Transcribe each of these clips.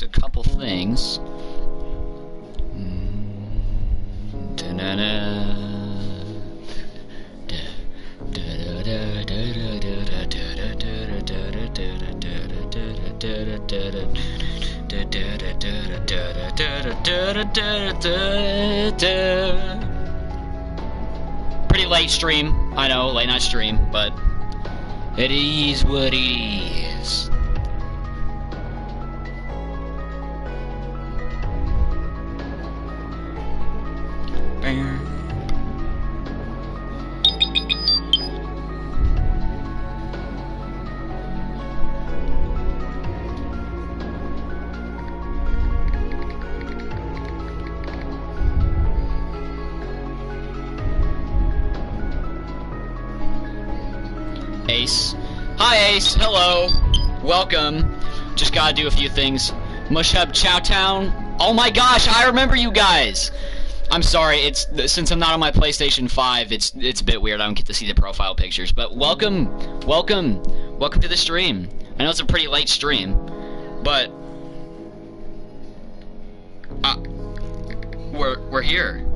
a couple things. Pretty late stream, I know, late night stream, but it is what it is. Ace. Hi Ace, hello. Welcome. Just gotta do a few things. Mushhub Chowtown. Oh my gosh, I remember you guys! I'm sorry, it's since I'm not on my PlayStation 5, it's a bit weird. I don't get to see the profile pictures. But welcome to the stream. I know it's a pretty late stream, but we're here.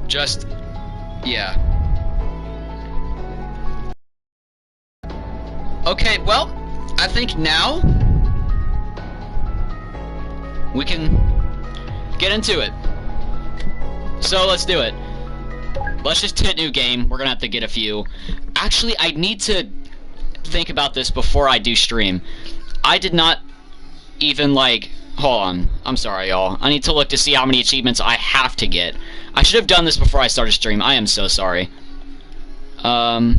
Just yeah. Okay, well, I think now we can get into it. So let's do it. Let's just hit new game. We're gonna have to get a few. Actually, I need to think about this before I do stream. I did not even hold on. I'm sorry, y'all. I need to look to see how many achievements I have to get. I should have done this before I started stream. I am so sorry. Bro,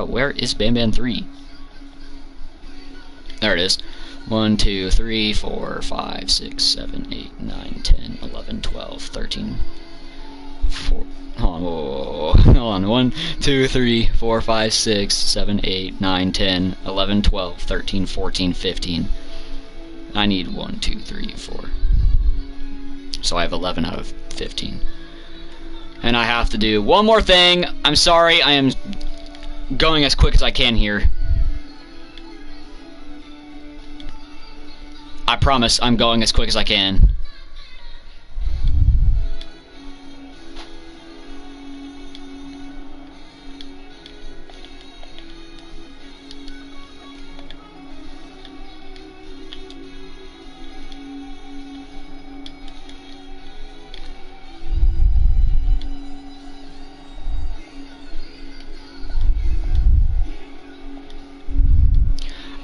where is Bam Bam 3? There it is. 1, 2, 3, 4, 5, 6, 7, 8, 9, 10, 11, 12, 13, 4. Hold on. 1, 2, 3, 4, 5, 6, 7, 8, 9, 10, 11, 12, 13, 14, 15. I need 1, 2, 3, 4. So I have 11 out of 15. And I have to do one more thing. I'm sorry, I am going as quick as I can here. I promise I'm going as quick as I can.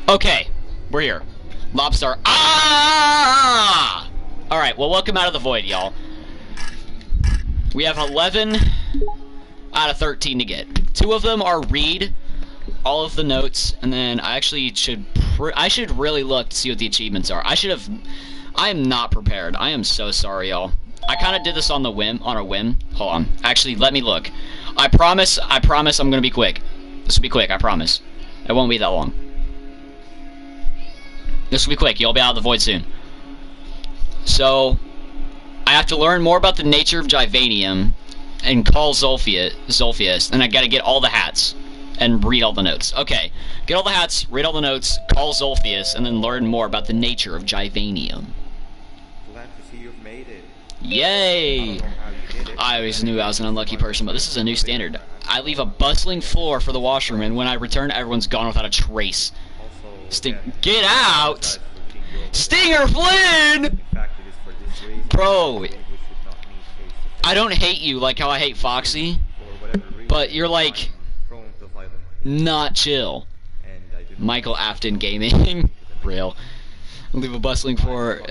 Okay, we're here. Lobster. Ah! Alright, well, welcome out of the void, y'all. We have 11 out of 13 to get. 2 of them are read all of the notes, and then I actually should really look to see what the achievements are. I am not prepared. I am so sorry, y'all. I kind of did this on a whim. Hold on. Actually, let me look. I promise I'm gonna be quick. This will be quick, I promise. It won't be that long. This will be quick. You'll be out of the void soon. So, I have to learn more about the nature of Givanium and call Zolphius, and I gotta get all the hats and read all the notes. Okay, get all the hats, read all the notes, call Zolphius, and then learn more about the nature of Givanium. Glad to see you've made it. Yay! I always knew I was an unlucky person, but this is a new standard. I leave a bustling floor for the washroom, and when I return, everyone's gone without a trace. Get out! Stinger Flynn! Bro, I don't hate you like how I hate Foxy, but you're like not chill. Michael Afton Gaming. Real. Leave a bustling floor,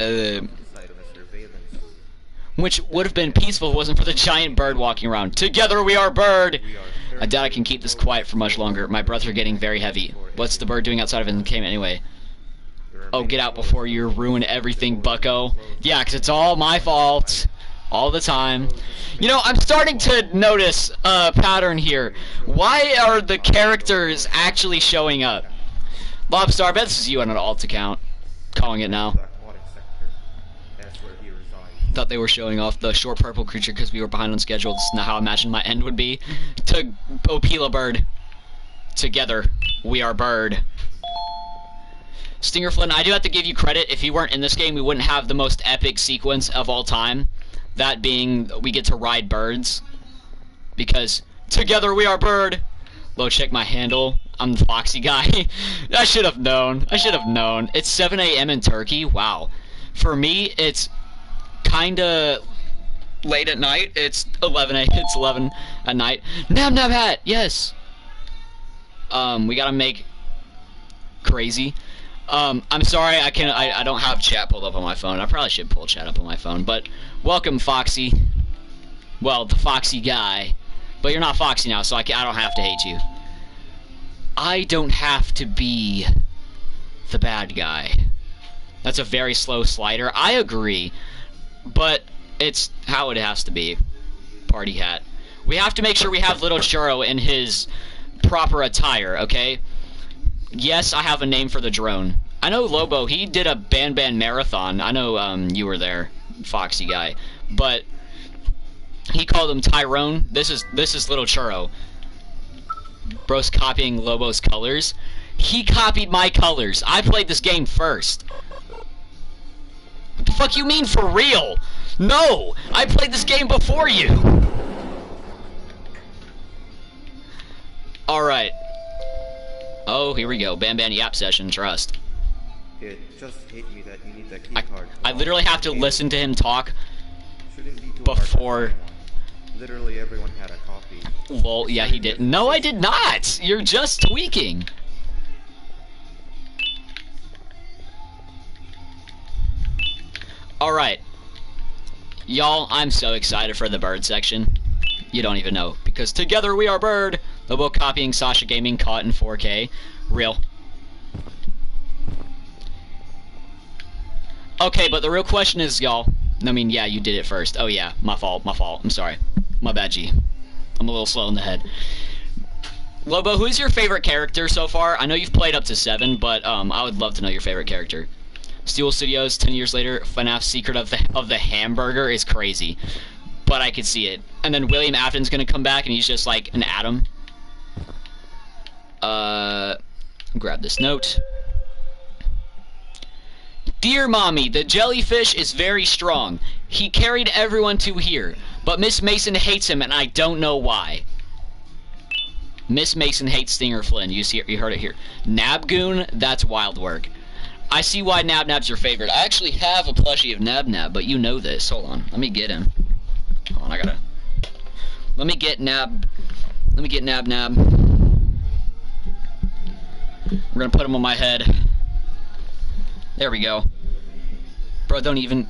which would have been peaceful if it wasn't for the giant bird walking around. Together we are bird! I doubt I can keep this quiet for much longer. My breaths are getting very heavy. What's the bird doing outside of his cave anyway? Oh, get out before you ruin everything, bucko. Yeah, 'cause it's all my fault. All the time. You know, I'm starting to notice a pattern here. Why are the characters actually showing up? Lobster, I bet this is you on an alt account. Calling it now. Thought they were showing off the short purple creature because we were behind on schedule. It's not how I imagined my end would be. To Opila Bird. Together. we are Bird. Stinger Flynn, I do have to give you credit. If you weren't in this game, we wouldn't have the most epic sequence of all time. That being, we get to ride birds. Because, together we are Bird. Low, check my handle. I'm the Foxy guy. I should have known. I should have known. It's 7 a.m. in Turkey. Wow. For me, it's kinda late at night. It's 11 at night. Nab Nab hat. Yes. We gotta make crazy. I'm sorry. I don't have chat pulled up on my phone. I probably should pull chat up on my phone. But welcome, Foxy. Well, the Foxy guy. But you're not Foxy now, so I don't have to hate you. I don't have to be the bad guy. That's a very slow slider. I agree. But it's how it has to be. Party hat. We have to make sure we have Little Churro in his proper attire, okay? Yes, I have a name for the drone. I know Lobo, he did a Ban marathon. I know you were there, Foxy guy. But he called him Tyrone. This is Little Churro. Bro's copying Lobo's colors. He copied my colors. I played this game first. What the fuck you mean for real? No! I played this game before you! Alright. Oh, here we go. Ban Yap session, trust. It just hit me that you need the key card. I literally have to listen to him talk Shouldn't be too before... hard to find one. Literally everyone had a copy. Lol, yeah, he did. No, I did not! You're just tweaking. Alright. Y'all, I'm so excited for the Bird section. You don't even know. Because together we are Bird! Lobo copying Sasha Gaming, caught in 4K. Real. Okay, but the real question is, y'all... I mean, yeah, you did it first. Oh yeah, my fault. I'm sorry. My bad, G. I'm a little slow in the head. Lobo, who's your favorite character so far? I know you've played up to 7, but I would love to know your favorite character. Steel Studios, 10 years later, FNAF's Secret of the Hamburger is crazy. But I could see it. And then William Afton's gonna come back and he's just like an atom. Grab this note. Dear Mommy, the jellyfish is very strong. He carried everyone to here, but Miss Mason hates him and I don't know why. Miss Mason hates Stinger Flynn. You heard it here. Nabgoon, that's wild work. I see why Nab Nab's your favorite. I actually have a plushie of Nab Nab, but you know this. Hold on. Let me get him. Hold on, let me get Nab. Let me get Nab Nab. We're gonna put him on my head. There we go. Bro, don't even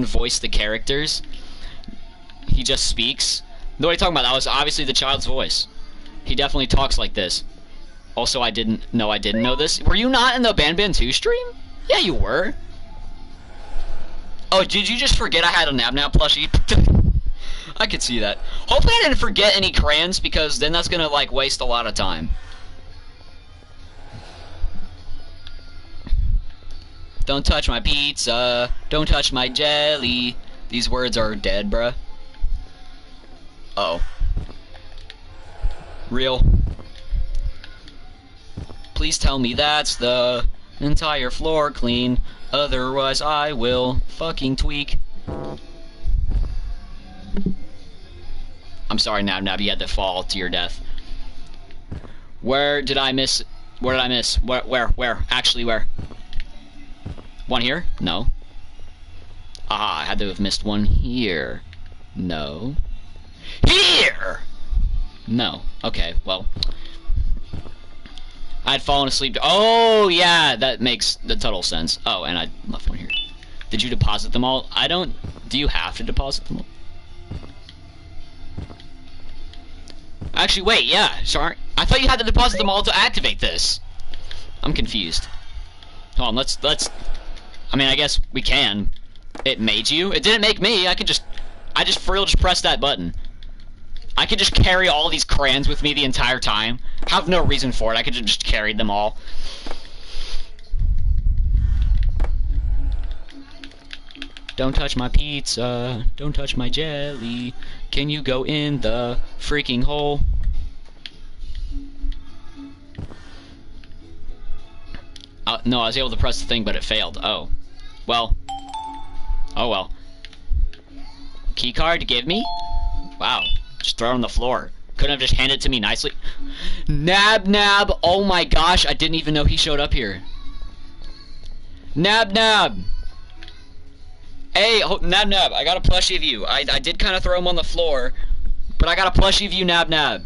voice the characters. He just speaks. What are you talking about? That was obviously the child's voice. He definitely talks like this. Also, I didn't know this. Were you not in the Ban 2 stream? Yeah, you were. Oh, did you just forget I had a Nab Nab plushie? I could see that. Hopefully I didn't forget any crayons, because then that's gonna, like, waste a lot of time. Don't touch my pizza. Don't touch my jelly. These words are dead, bruh. Uh oh. Real. Please tell me that's the entire floor clean. Otherwise I will fucking tweak. I'm sorry, Nab Nab, you had to fall to your death. Where did I miss? Where did I miss? Where? Actually, where? One here? No. Ah, I had to have missed one here. No. Here! No. Okay, well. I'd fallen asleep. Oh, yeah, that makes the total sense. Oh, and I left one here. Did you deposit them all? I don't... Do you have to deposit them all? Actually, wait, yeah, sorry. I thought you had to deposit them all to activate this. I'm confused. Hold on, let's... I mean, I guess we can. It made you? It didn't make me. I just for real just pressed that button. I could just carry all these crayons with me the entire time. Have no reason for it. I could have just carried them all. Don't touch my pizza. Don't touch my jelly. Can you go in the freaking hole? No, I was able to press the thing, but it failed. Oh. Well. Oh well. Key card to give me? Wow. Just throw it on the floor. Couldn't have just handed it to me nicely. Nab Nab! Oh my gosh, I didn't even know he showed up here. Nab Nab! Hey, Nab Nab, I got a plushie of you. I did kind of throw him on the floor, but I got a plushie of you, Nab Nab.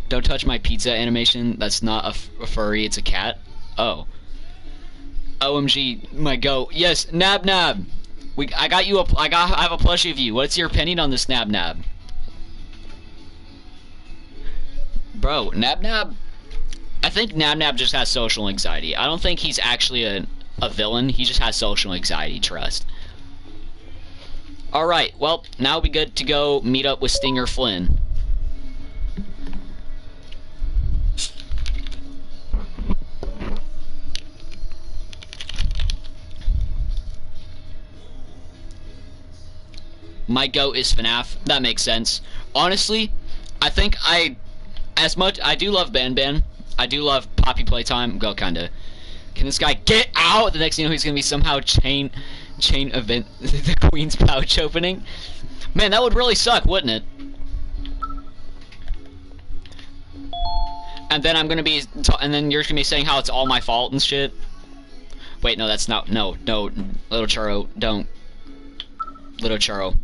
Don't touch my pizza animation. That's not a furry, it's a cat. Oh. OMG, my goat. Yes, Nab Nab. I have a plushie of you. What's your opinion on this Nab Nab? Bro, Nab Nab. I think Nab Nab just has social anxiety. I don't think he's actually a villain. He just has social anxiety, trust. Alright, well, now we'll be good to go meet up with Stinger Flynn. My goat is FNAF. That makes sense. Honestly, I think I do love Ban Ban. I do love Poppy Playtime. Go kinda. Can this guy get out? The next thing you know, he's gonna be somehow chain event the Queen's pouch opening. Man, that would really suck, wouldn't it? And then I'm gonna be, and then you're gonna be saying how it's all my fault and shit. Wait, no, that's not. No, little Churro, don't. Little Churro.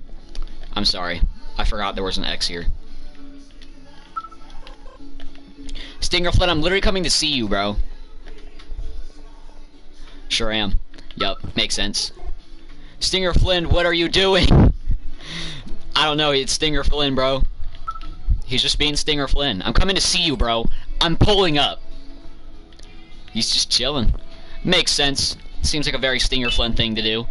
I'm sorry. I forgot there was an X here. Stinger Flynn, I'm literally coming to see you, bro. Sure am. Yup, makes sense. Stinger Flynn, what are you doing? I don't know, it's Stinger Flynn, bro. He's just being Stinger Flynn. I'm coming to see you, bro. I'm pulling up. He's just chilling. Makes sense. Seems like a very Stinger Flynn thing to do.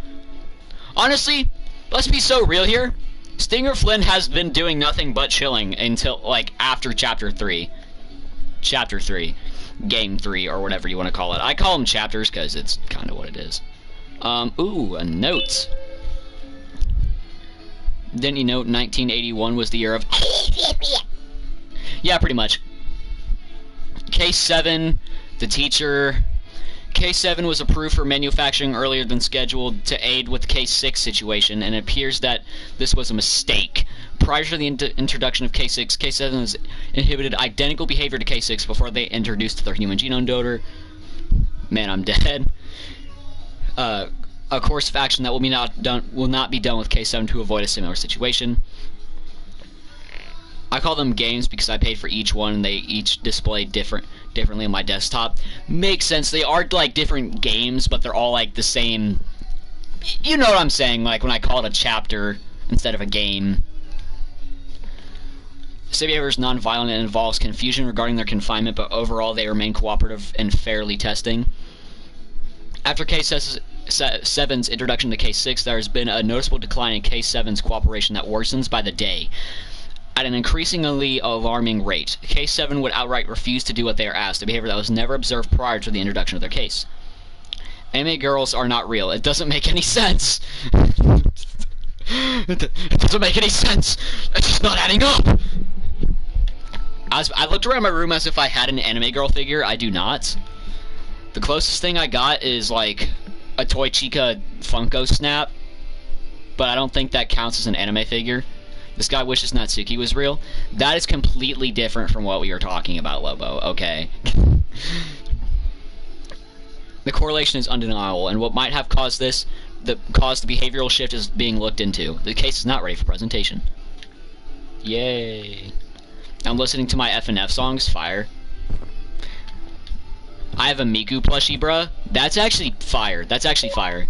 Honestly, let's be so real here. Stinger Flynn has been doing nothing but chilling until, like, after Chapter 3. Chapter 3. Game 3, or whatever you want to call it. I call them chapters, because it's kind of what it is. Ooh, a note. Didn't you know 1981 was the year of... Yeah, pretty much. Case 7, the teacher... Case 7 was approved for manufacturing earlier than scheduled to aid with the Case 6 situation, and it appears that this was a mistake. Prior to the introduction of Case 6, Case 7 was inhibited identical behavior to Case 6 before they introduced their human genome donor. Man, I'm dead. A course of action that will not be done with Case 7 to avoid a similar situation. I call them games because I paid for each one, and they each display differently on my desktop. Makes sense. They are like different games, but they're all like the same. You know what I'm saying? Like when I call it a chapter instead of a game. State behavior is non-violent and involves confusion regarding their confinement, but overall they remain cooperative and fairly testing. After Case 7's introduction to Case 6, there has been a noticeable decline in Case 7's cooperation that worsens by the day. At an increasingly alarming rate, Case 7 would outright refuse to do what they are asked, a behavior that was never observed prior to the introduction of their case. Anime girls are not real. It doesn't make any sense. It doesn't make any sense. It's just not adding up. I looked around my room as if I had an anime girl figure. I do not. The closest thing I got is like a Toy Chica Funko Snap, but I don't think that counts as an anime figure. This guy wishes Natsuki was real. That is completely different from what we were talking about, Lobo, okay? The correlation is undeniable, and what might have caused the behavioral shift is being looked into. The case is not ready for presentation. Yay. I'm listening to my FNF songs, fire. I have a Miku plushie, bruh. That's actually fire. That's actually fire.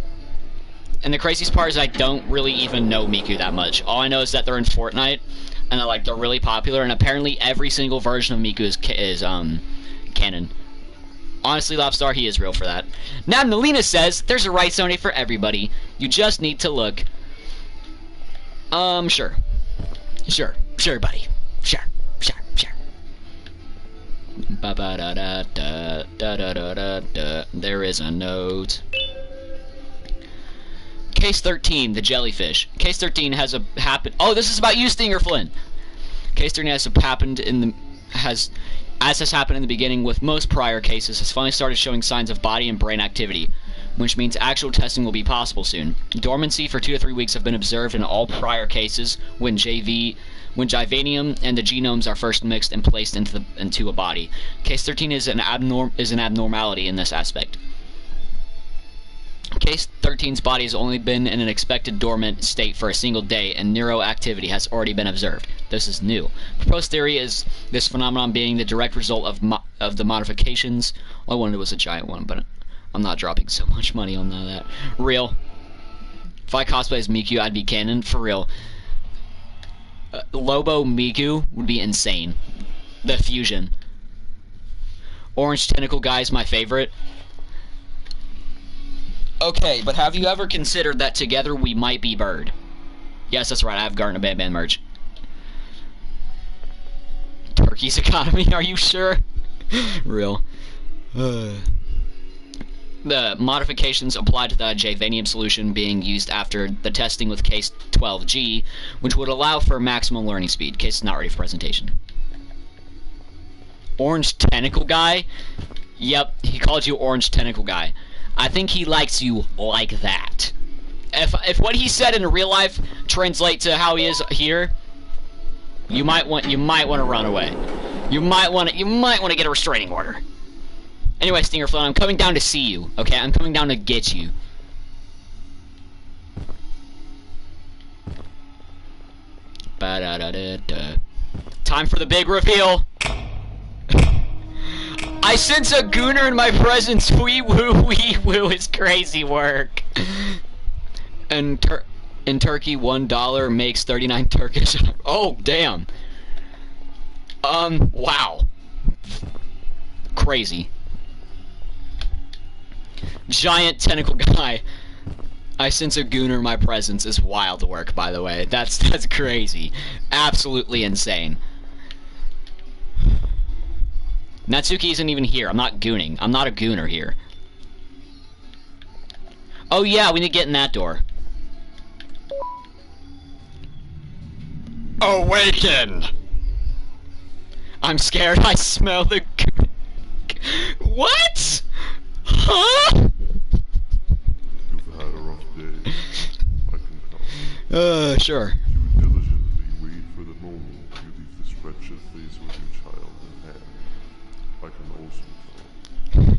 And the craziest part is I don't really even know Miku that much. All I know is that they're in Fortnite, and they're really popular, and apparently every single version of Miku is canon. Honestly, Lobstar, he is real for that. Now, Nalina says, there's a right Sony for everybody. You just need to look. Sure. Sure, buddy. Sure. Ba-ba-da-da-da-da-da-da-da. There is a note. Case 13, the jellyfish. Case 13 has happened. Oh, this is about you, Stinger Flynn. Case 13 has happened as has happened in the beginning with most prior cases, has finally started showing signs of body and brain activity, which means actual testing will be possible soon. Dormancy for 2 to 3 weeks have been observed in all prior cases when Jivanium and the genomes are first mixed and placed into a body. Case 13 is an abnormality in this aspect. Case 13's body has only been in an expected dormant state for a single day, and neuroactivity has already been observed. This is new. Proposed theory is this phenomenon being the direct result of the modifications. Well, I wanted it was a giant one, but I'm not dropping so much money on that. Real. If I cosplay as Miku, I'd be canon. For real. Lobo Miku would be insane. The fusion. Orange Tentacle Guy is my favorite. Okay, but have you ever considered that together we might be Bird? Yes, that's right, I have Garten Band Band merch. Turkey's economy, are you sure? Real. The modifications applied to the Javanium solution being used after the testing with Case 12G, which would allow for maximum learning speed. Case is not ready for presentation. Orange Tentacle Guy? Yep, he called you Orange Tentacle Guy. I think he likes you like that. If what he said in real life translates to how he is here, you might want to run away. You might want to get a restraining order. Anyway, Stingerflint, I'm coming down to see you. Okay, I'm coming down to get you. Ba-da-da-da-da. Time for the big reveal. I sense a gooner in my presence. Wee woo is crazy work. And in Turkey, $1 makes 39 Turkish. Oh damn. Wow. Crazy. Giant tentacle guy. I sense a gooner in my presence is wild work, by the way. That's crazy. Absolutely insane. Natsuki isn't even here. I'm not gooning. I'm not a gooner here. Oh yeah, we need to get in that door. Awaken! I'm scared. I smell the What? Huh? You've had a rough day. I can tell. Sure. You diligently wait for the moment you leave this wretched place with your child in hand. I can also tell.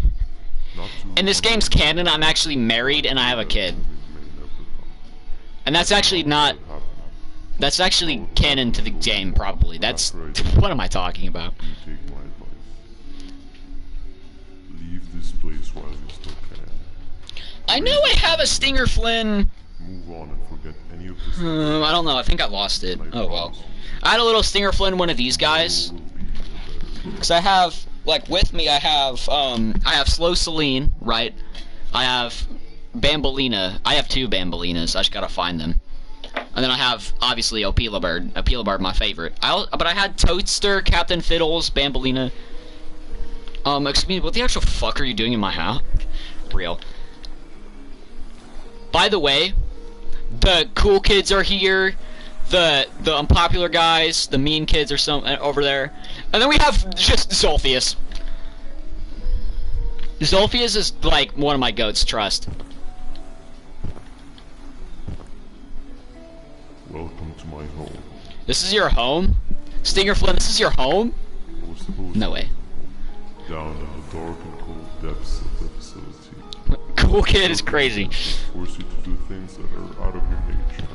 Not too In this game's canon, I'm actually married and I have a kid. And that's actually not... That's actually canon to the game, probably. That's... What am I talking about? You take my advice. Leave this place while you still can. I know I have a Stinger Flynn... Move on and forget any of this. I don't know, I think I lost it. Oh well. I had a little Stinger Flynn, one of these guys. Because I have... Like, with me, I have Slow Celine, right? I have Bambolina. I have 2 Bambolinas. I just gotta find them. And then I have, obviously, Opila Bird. Opila Bird, my favorite. But I had Toadster, Captain Fiddles, Bambolina. Excuse me, what the actual fuck are you doing in my house? Real. By the way, the cool kids are here. The unpopular guys, the mean kids are over there. And then we have just Zolphius. Zolphius is like one of my goats, trust. Welcome to my home. This is your home? Stinger Flynn, this is your home? No way. Down in the dark and cold depths of the facility. Cool kid is crazy. Force you to do things that are out of your nature.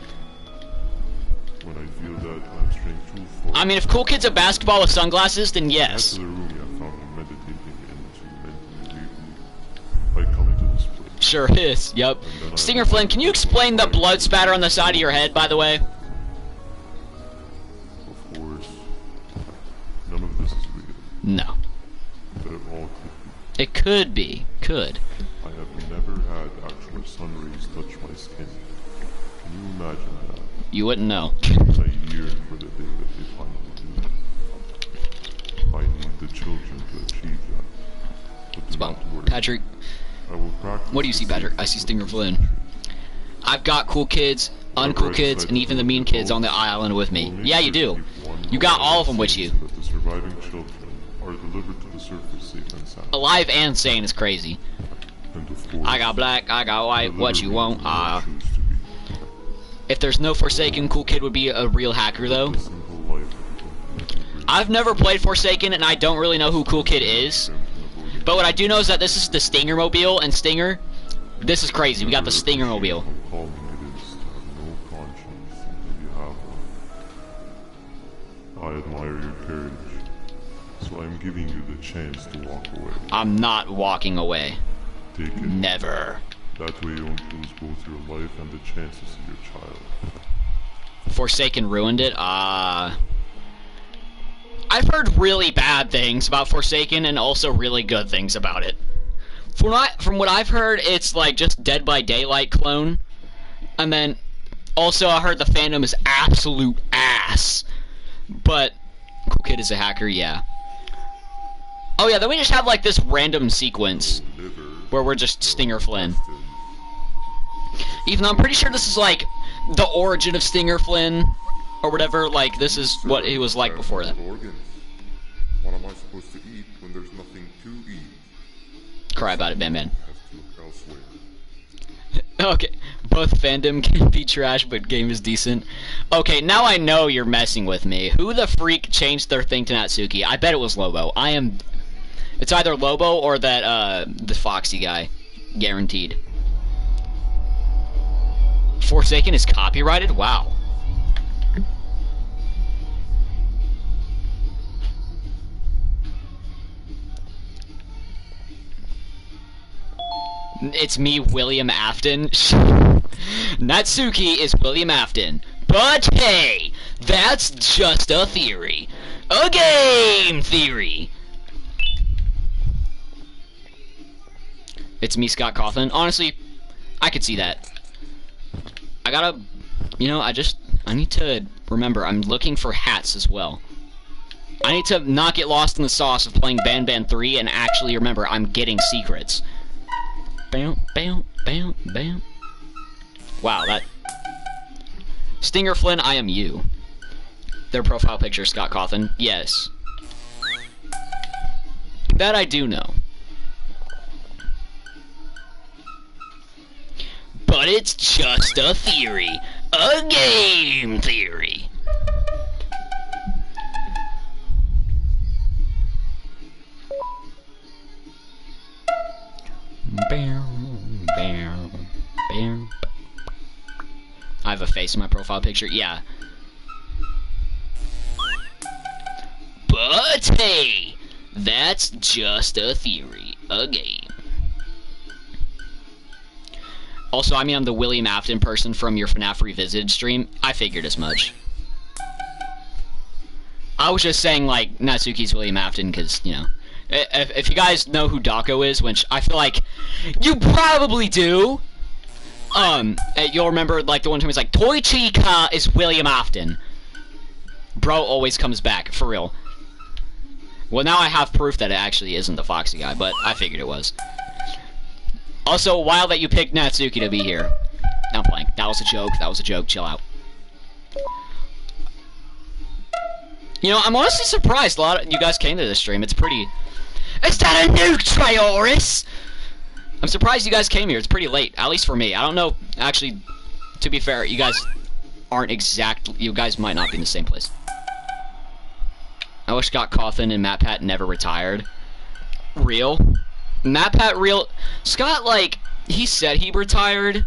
When I feel that I'm straying too far. I mean, if Cool Kid's a basketball with sunglasses, then yes. After the room, I found him meditating into mentally reboot. I come into this place. Sure is, yep. Stinger Flynn, can you explain the blood spatter on the side of your head, by the way? Of course. None of this is real. No. But it all could be. It could be. Could. I have never had actual sun rays touch my skin. Can you imagine that? You wouldn't know. I yearn for the day that they finally do. I need the children to achieve that. But do not worry. Patrick, I will practice. what do you see, Patrick? I see Stinger Flynn. I've got cool kids, uncool kids, and even the mean kids on the island with me. Yeah, you do. You got all of them with you. That the surviving children are delivered to the surface safe and sound. Alive and sane is crazy. And of course, I got black, I got white, what you want? choose to be. If there's no Forsaken, Cool Kid would be a real hacker though. A simple life of I've never played Forsaken and I don't really know who Cool Kid is. But what I do know is that this is the Stinger Mobile, and Stinger, this is crazy. We got the Stinger Mobile. How calming it is to have no conscience until you have one. I admire your courage, so I'm giving you the chance to walk away. I'm not walking away. Take it. Never. That way you won't lose both your life and the chances of your child. Forsaken ruined it? I've heard really bad things about Forsaken and also really good things about it. From what I've heard, it's like just Dead by Daylight clone. And then also I heard the fandom is absolute ass. But Cool Kid is a hacker, yeah. Oh yeah, then we just have like this random sequence where we're just Stinger Flynn. Even though I'm pretty sure this is like the origin of Stinger Flynn or whatever, like this is what he was like before that. Organs. What am I supposed to eat when there's nothing to eat? Cry about it, Bam Bam. Have to look elsewhere. Okay, both fandom can be trash, but game is decent. Okay, now I know you're messing with me. Who the freak changed their thing to Natsuki? I bet it was Lobo. It's either Lobo or that, the Foxy guy. Guaranteed. Forsaken is copyrighted? Wow. It's me, William Afton. Natsuki is William Afton. But hey, that's just a theory. A game theory. It's me, Scott Cawthon. Honestly, I could see that. I gotta, I need to remember, I'm looking for hats as well. I need to not get lost in the sauce of playing Ban Ban 3 and actually remember I'm getting secrets. Bam, bam, bam, bam. Wow, that... Stinger Flynn, I am you. Their profile picture, Scott Cawthon. Yes. That I do know. But it's just a theory. A game theory. I have a face in my profile picture. Yeah. But hey, that's just a theory. A game. Also, I mean, I'm the William Afton person from your FNAF Revisited stream. I figured as much. I was just saying, like, Natsuki's William Afton, because, if you guys know who Dako is, which I feel like you probably do, you'll remember, like, the one time he's like, Toichika is William Afton. Bro always comes back, for real. Well, now I have proof that it actually isn't the Foxy guy, but I figured it was. Also, wild that you picked Natsuki to be here. No, I'm playing. That was a joke. That was a joke. Chill out. I'm honestly surprised a lot of you guys came to this stream. It's pretty... Is that a nuke, Traoris? I'm surprised you guys came here. It's pretty late, at least for me. I don't know. Actually, to be fair, you guys aren't exactly... You guys might not be in the same place. I wish Scott Cawthon and Matt Pat never retired. Real? Matt Pat real... Scott, like, he said he retired,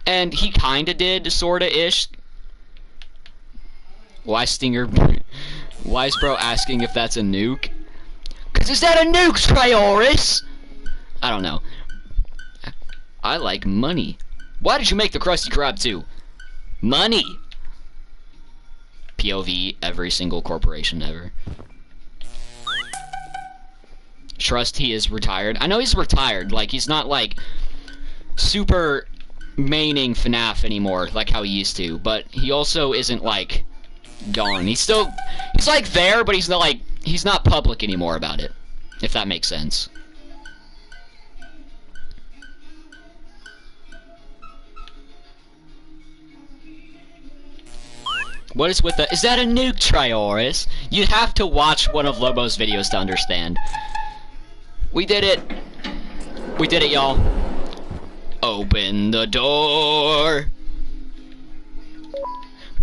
and he kinda did, sorta-ish. Why Stinger... Why is bro asking if that's a nuke? Cause is that a nuke, Traoris? I don't know. I like money. Why did you make the Krusty Krab too? Money! POV, every single corporation ever. Trust he is retired. I know he's retired. Like, he's not, like, super maining FNAF anymore, like how he used to. But he also isn't, like, gone. He's, like, there, but he's not, like, he's not public anymore about it. If that makes sense. What is with the... Is that a nuke, Trioris? You'd have to watch one of Lobo's videos to understand. We did it. We did it, y'all. Open the door.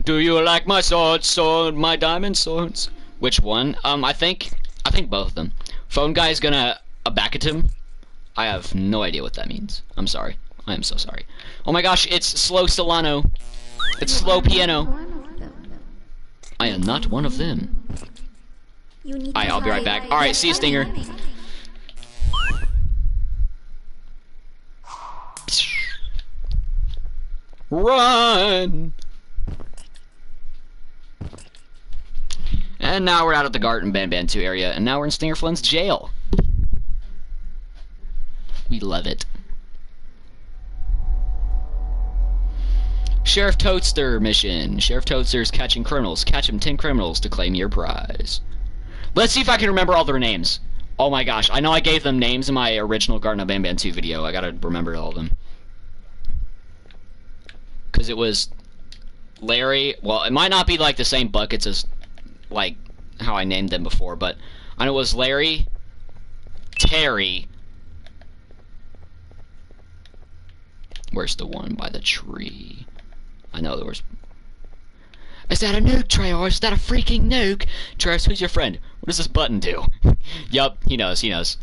Do you like my sword, my diamond swords? Which one? I think both of them. Phone guy's gonna back at him. I have no idea what that means. I'm sorry. I am so sorry. Oh my gosh, it's slow Solano. It's slow piano. I am not one of them. Alright, I'll be right back. Alright, see you, Stinger. Run! And now we're out of the Garten Ban 2 area, and now we're in Stinger Flynn's jail. We love it. Sheriff Toadster mission. Sheriff Toadster's catching criminals. Catch him 10 criminals to claim your prize. Let's see if I can remember all their names. Oh my gosh, I know I gave them names in my original Garten of Ban 2 video. I gotta remember all of them. Because it was Larry. Well, it might not be like the same buckets as like how I named them before, but I know it was Larry, Terry. Where's the one by the tree? I know there was... Is that a nuke, Treyarch? Is that a freaking nuke? Treyarch, who's your friend? What does this button do? Yup, he knows, he knows.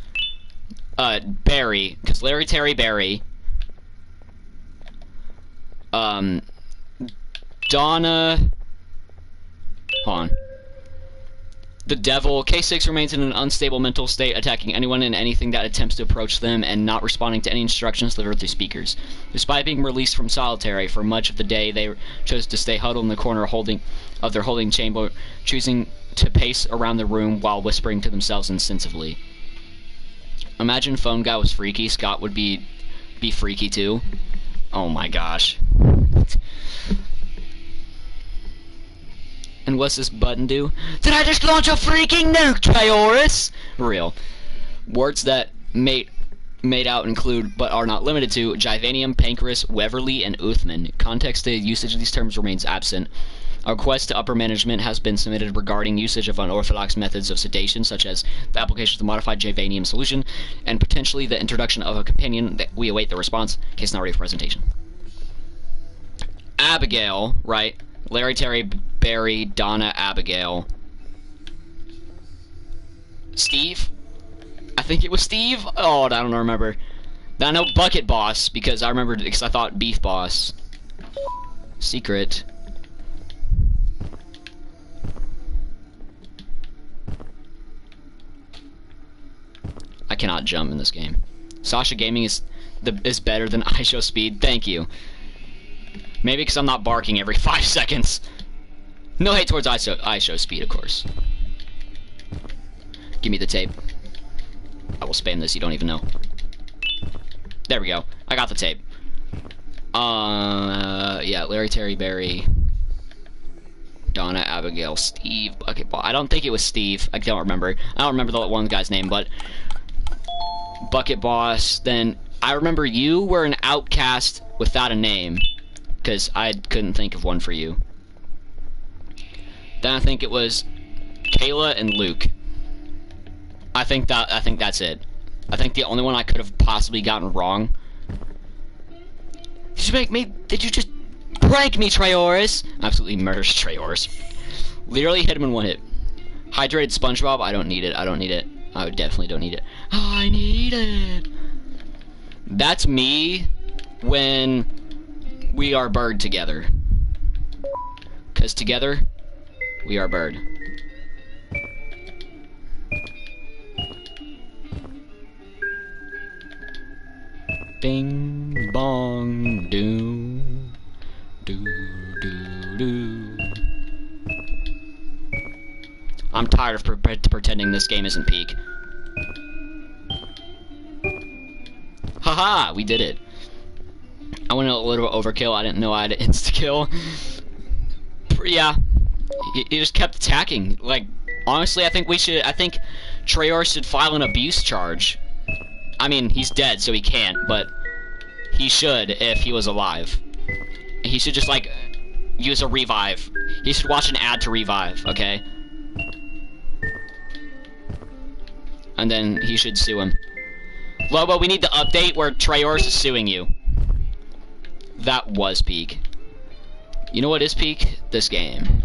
Barry, because Larry, Terry, Barry. Donna... Hold on. The Devil. K6 remains in an unstable mental state, attacking anyone and anything that attempts to approach them and not responding to any instructions delivered through speakers. Despite being released from solitary for much of the day, they chose to stay huddled in the corner of their holding chamber, choosing to pace around the room while whispering to themselves insensibly. Imagine Phone Guy was freaky. Scott would be freaky too. Oh my gosh. And what's this button do? Did I just launch a freaking nuke, Trioris? Real. Words that made out include, but are not limited to, Jivanium, Pancreas, Weverly, and Uthman. Context to usage of these terms remains absent. A request to upper management has been submitted regarding usage of unorthodox methods of sedation, such as the application of the modified Jivanium solution, and potentially the introduction of a companion. We await the response. Case not ready for presentation. Abigail, right? Larry, Terry, Barry, Donna, Abigail. Steve? I think it was Steve? Oh, I don't remember. I know Bucket Boss, because I remembered, because I thought Beef Boss. Secret. I cannot jump in this game. Sasha Gaming is better than iShow Speed. Thank you. Maybe because I'm not barking every 5 seconds. No hate towards iShow Speed, of course. Give me the tape. I will spam this, you don't even know. There we go. I got the tape. Yeah, Larry, Terry, Barry, Donna, Abigail, Steve, Bucket Ball. I don't think it was Steve. I don't remember. I don't remember the one guy's name, but Bucket Boss. Then I remember you were an outcast without a name, because I couldn't think of one for you. Then I think it was Kayla and Luke. I think that's it. I think the only one I could have possibly gotten wrong. Did you just prank me, Trioris? Absolutely murders Trioris. Literally hit him in one hit. Hydrated SpongeBob, I don't need it. I don't need it. I definitely don't need it. I need it. That's me when we are bird together. 'Cause together, we are bird. Bing bong doo doo doo doo. I'm tired of pretending this game isn't peak. Haha, we did it. I went a little overkill. I didn't know I had an insta-kill. Yeah, he just kept attacking. Like, honestly, I think Treyarch should file an abuse charge. I mean, he's dead, so he can't, but he should if he was alive. He should just, like, use a revive. He should watch an ad to revive, okay? And then he should sue him. Lobo, we need the update where Trayorus is suing you. That was peak. You know what is peak? This game.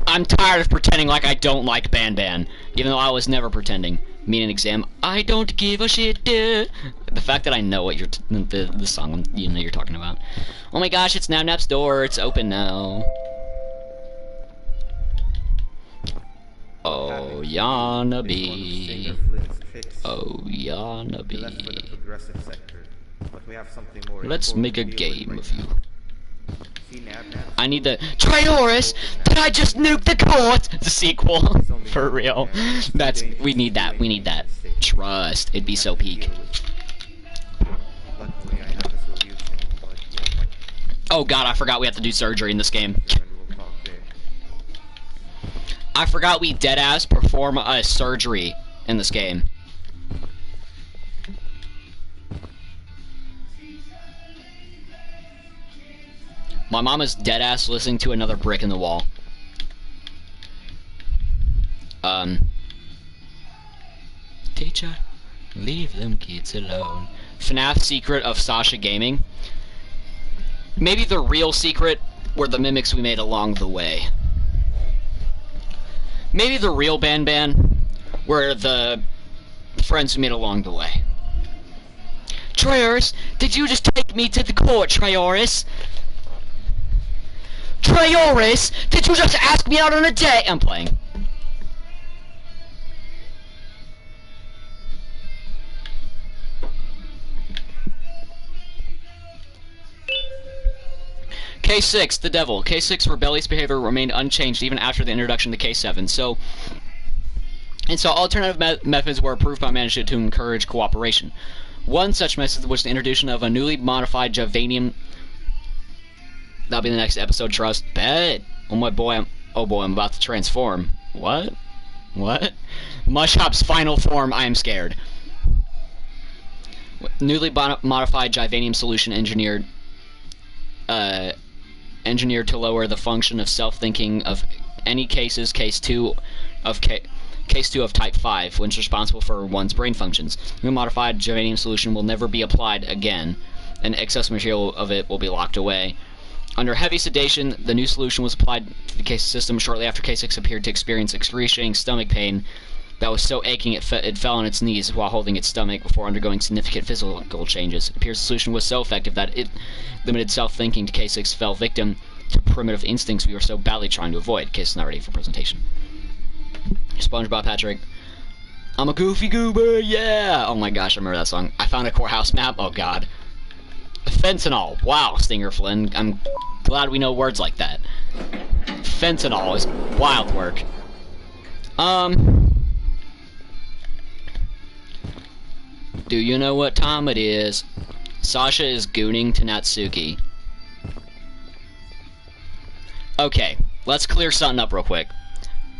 I'm tired of pretending like I don't like Ban Ban, even though I was never pretending. Me in an exam, I don't give a shit, dude. The fact that I know what you're the song you know you're talking about. Oh my gosh, it's NamNap's door. It's open now. Oh, Yana be. Oh, Yana be. Let's make a game of you. I need the Trayorus. Did I just nuke the court? The sequel, for real. We need that. We need that. Trust. It'd be so peak. Oh god, I forgot we have to do surgery in this game. I forgot we deadass perform a surgery in this game. My mom is deadass listening to another brick in the wall. Teacher, leave them kids alone. FNAF secret of Sasha Gaming. Maybe the real secret were the mimics we made along the way. Maybe the real Ban Ban were the friends we made along the way. Trayorus, did you just take me to the court, Trayorus? Trayorus, did you just ask me out on a date? I'm playing. K6, the devil. K6 rebellious behavior remained unchanged even after the introduction to K7. So alternative methods were approved by management to encourage cooperation. One such method was the introduction of a newly modified Javanium. That'll be the next episode, trust. Bet. Oh my boy, I'm about to transform. What? What? Mushhop's final form, I am scared. Newly modified Javanium solution engineered to lower the function of self-thinking of any cases, case 2 of type 5, when it's responsible for one's brain functions. New modified Javanium solution will never be applied again, and excess material of it will be locked away. Under heavy sedation, the new solution was applied to the K6 system shortly after K6 appeared to experience excruciating stomach pain that was so aching it fell on its knees while holding its stomach before undergoing significant physical changes. It appears the solution was so effective that it limited self-thinking to K6 fell victim to primitive instincts we were so badly trying to avoid. Case is not ready for presentation. SpongeBob Patrick. I'm a goofy goober, yeah! Oh my gosh, I remember that song. I found a courthouse map, oh god. Fentanyl. Wow, Stinger Flynn. I'm glad we know words like that. Fentanyl is wild work. Do you know what time it is? Sasha is gooning to Natsuki. Okay, let's clear something up real quick.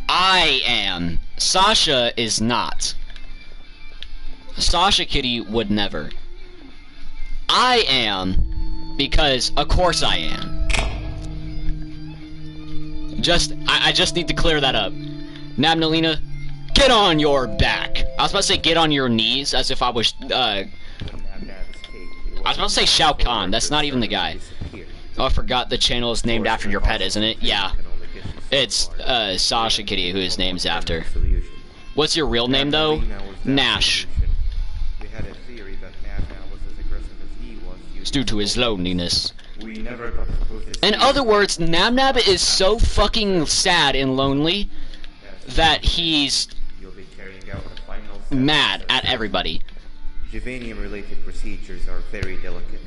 I am. Sasha is not. Sasha Kitty would never. I am, because of course I am. I just need to clear that up. Nabnalina, get on your back. I was about to say get on your knees, as if I was, I was about to say Shao Kahn, that's not even the guy. Oh, I forgot the channel is named after your pet, isn't it? Yeah. It's, Sasha Kitty, who his name's after. What's your real name, though? Nash. It's due to his loneliness. In other words, Namnab is so fucking sad and lonely that he's mad at everybody. Javanium-related procedures are very delicate,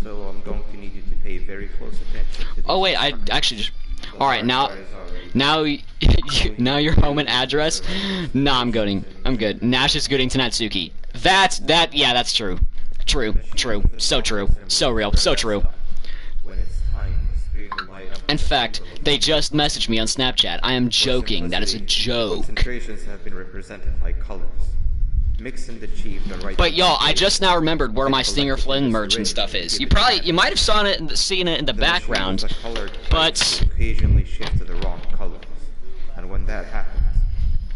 so I'm going to need you to pay very close attention to Oh wait, I actually just... Alright, now your home and address? Nah, I'm good. Nash is gooding to Natsuki. Yeah, that's true. True. So true. So real. So true. In fact, they just messaged me on Snapchat. I am joking. That is a joke. Concentrations have been represented by colors. Mix and achieve the right. But y'all, I just now remembered where my Stinger Flynn merch and stuff is. You might have seen it in the background, but occasionally shift to the wrong colors, and when that happens,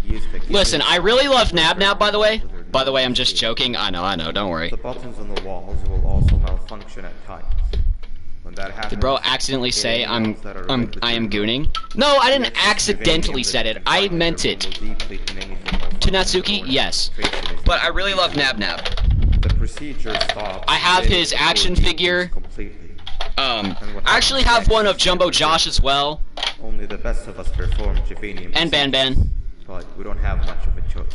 use the listen, I really love Nab Nab, by the way. By the way, I'm just joking. I know, don't worry. The buttons on the walls will also malfunction at times. When that happens, did bro accidentally say I am gooning? No, I didn't accidentally said it. I meant it. To Natsuki, yes. But I really love Nab Nab. The procedure stops. I have his action figure. I actually have one of Jumbo Josh as well. Only the best of us perform Javanium. And Ban Ban. But we don't have much of a choice.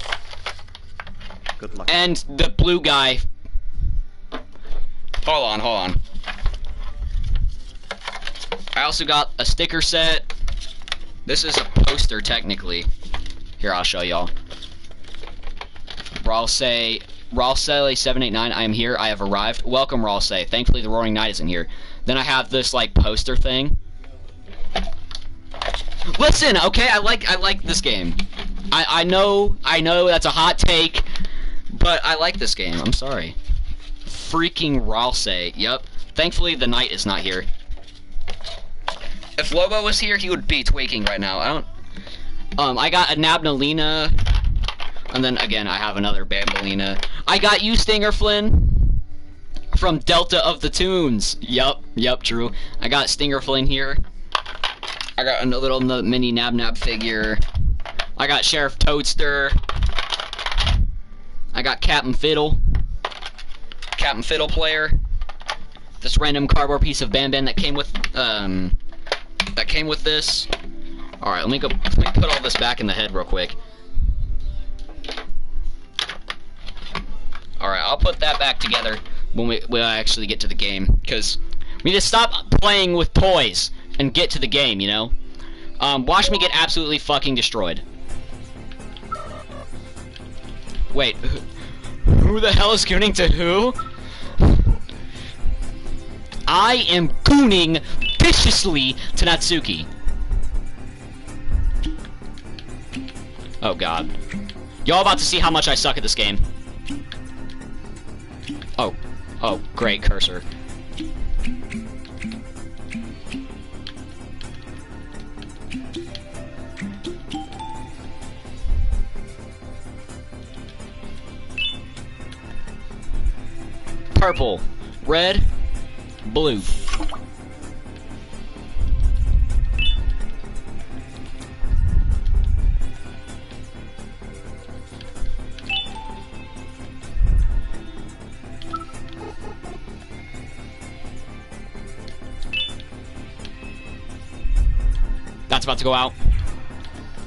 Good luck. And the blue guy. Hold on. I also got a sticker set. This is a poster, technically. Here, I'll show y'all. Ralsei789, I am here. I have arrived. Welcome, Ralsei. Thankfully, the Roaring Knight isn't here. Then I have this, like, poster thing. Listen, okay? I like this game. I know that's a hot take, but I like this game. I'm sorry. Freaking Ralsei. Yep. Thankfully, the Knight is not here. If Lobo was here, he would be tweaking right now. I got a Nabnalina, and then again, I have another Bambalina. I got you, Stinger Flynn, from Delta of the Toons. Yup, true. I got Stinger Flynn here. I got a little mini Nab Nab figure. I got Sheriff Toadster. I got Captain Fiddle player. This random cardboard piece of Ban Ban that came with this. Alright, let me put all this back in the head real quick. Alright, I'll put that back together when we actually get to the game, because we need to stop playing with toys and get to the game, you know? Watch me get absolutely fucking destroyed. Wait, who the hell is gooning to who? I am gooning viciously to Natsuki. Oh god. Y'all about to see how much I suck at this game. Oh, great cursor. Purple, red, blue. That's about to go out.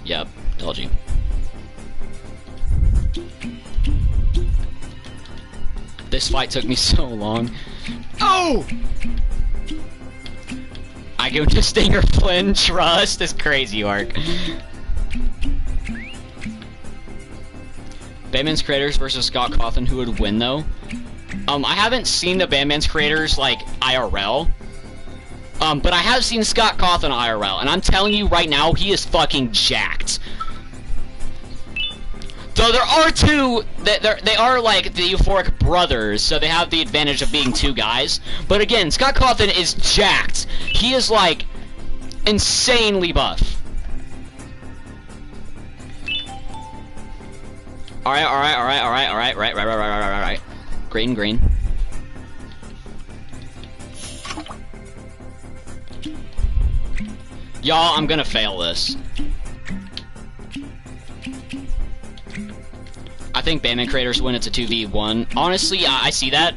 Yep, told you. This fight took me so long. Oh! I go to Stinger Flynn, trust. This crazy arc. Batman's creators versus Scott Cawthon, who would win though? I haven't seen the Batman's creators like IRL. But I have seen Scott Cawthon IRL, and I'm telling you right now, he is fucking jacked. Though there are two, they are like the Euphoric brothers, so they have the advantage of being two guys. But again, Scott Cawthon is jacked. He is like insanely buff. Alright. Green. Y'all, I'm gonna fail this. I think Batman creators win. It's a 2v1. Honestly, I see that.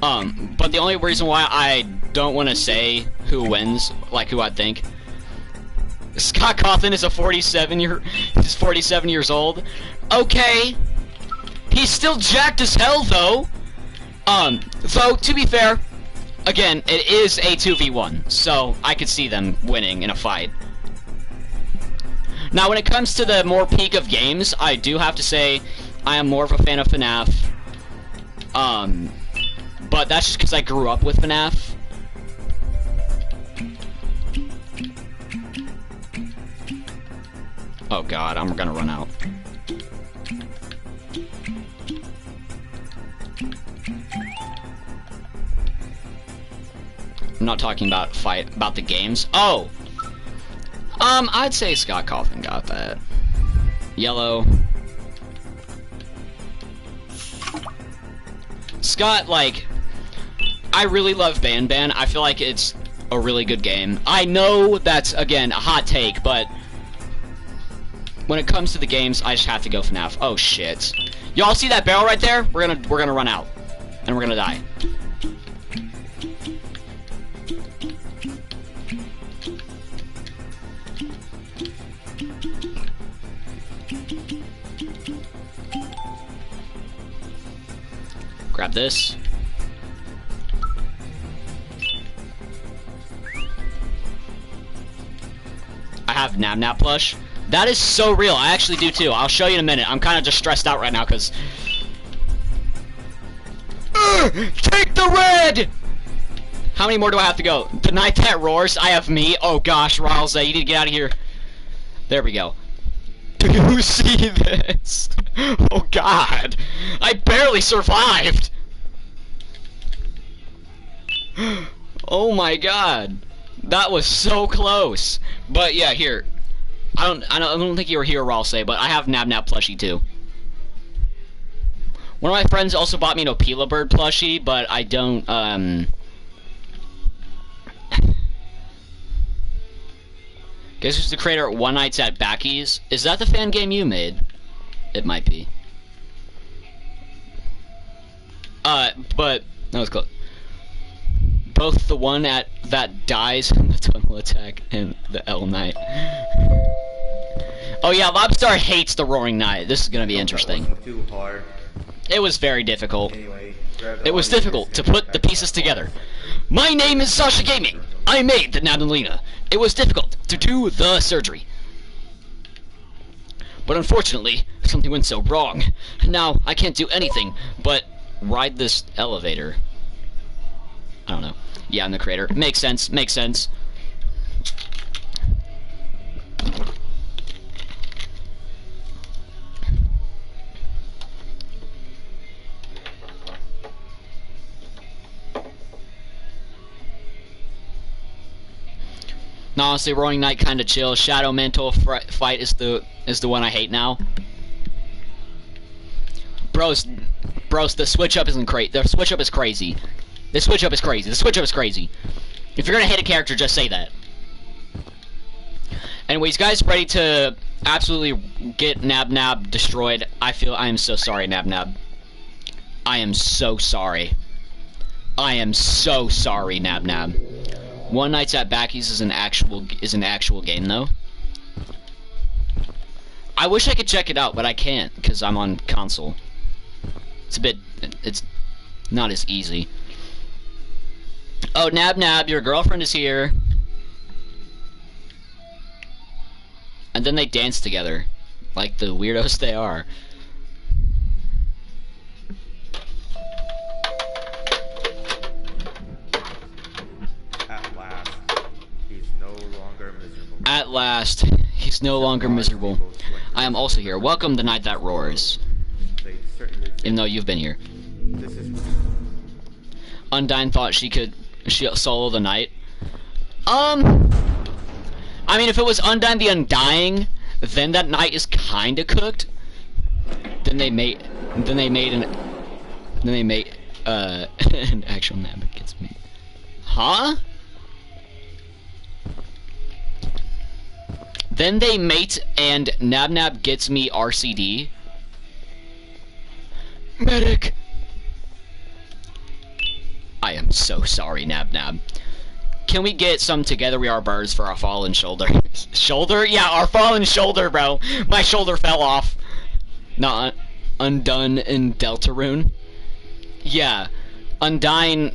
But the only reason why I don't want to say who wins, like who I think, Scott Cawthon is he's 47 years old. Okay, he's still jacked as hell though. Though to be fair, again, it is a 2v1, so I could see them winning in a fight. Now, when it comes to the more peak of games, I do have to say I am more of a fan of FNAF. But that's just because I grew up with FNAF. Oh god, I'm gonna run out. not talking about about the games. Oh! I'd say Scott Coughlin got that. Yellow. Scott, like, I really love Ban Ban. I feel like it's a really good game. I know that's, again, a hot take, but when it comes to the games, I just have to go FNAF. Oh, shit. Y'all see that barrel right there? We're gonna run out. And we're gonna die. Grab this. I have Nab Nab plush. That is so real. I actually do too. I'll show you in a minute. I'm kind of just stressed out right now because... Take the red! How many more do I have to go? The night that roars, I have me. Oh gosh, Ralza, you need to get out of here. There we go. Do you see this? Oh god. I barely survived. Oh my god. That was so close. But yeah, here. I don't think you were here, Ralse, but I have Nab Nab plushie too. One of my friends also bought me an Opila Bird plushie, but I don't, Guess who's the creator at One Nights at Backy's? Is that the fan game you made? It might be. But that was close. Both the one that dies in the tunnel attack and the L Knight. Oh yeah, Lobstar hates the Roaring Knight. This is gonna be interesting. That wasn't too hard. It was very difficult. Anyway, It was difficult to put the pieces together. My name is Sasha Gaming. I made the Nabnalina. It was difficult to do the surgery. But unfortunately, something went so wrong. Now, I can't do anything but ride this elevator. I don't know. Yeah, I'm the creator. Makes sense, makes sense. No, honestly, Roaring Knight kind of chill. Shadow Mantle fight is the one I hate now. Bros, the switch up isn't great. The switch up is crazy. The switch up is crazy. The switch up is crazy. If you're gonna hate a character, just say that. Anyways, guys, ready to absolutely get Nab Nab destroyed. I am so sorry, Nab Nab. I am so sorry. I am so sorry, Nab Nab. One Nights at Backy's is an actual game though. I wish I could check it out, but I can't because I'm on console. It's not as easy. Oh, Nab Nab, your girlfriend is here. And then they dance together, like the weirdos they are. At last, he's no longer miserable. I am also here. Welcome the Night That Roars. Even though you've been here. Undyne thought she solo the night. I mean, if it was Undyne the Undying, then that night is kinda cooked. Then they made an actual Nab gets me. Huh? Then they mate and Nab Nab gets me RCD. Medic! I am so sorry, Nab Nab. Can we get some Together We Are Birds for our fallen shoulder? Shoulder? Yeah, our fallen shoulder, bro. My shoulder fell off. Not Undone in Deltarune. Yeah. Undyne.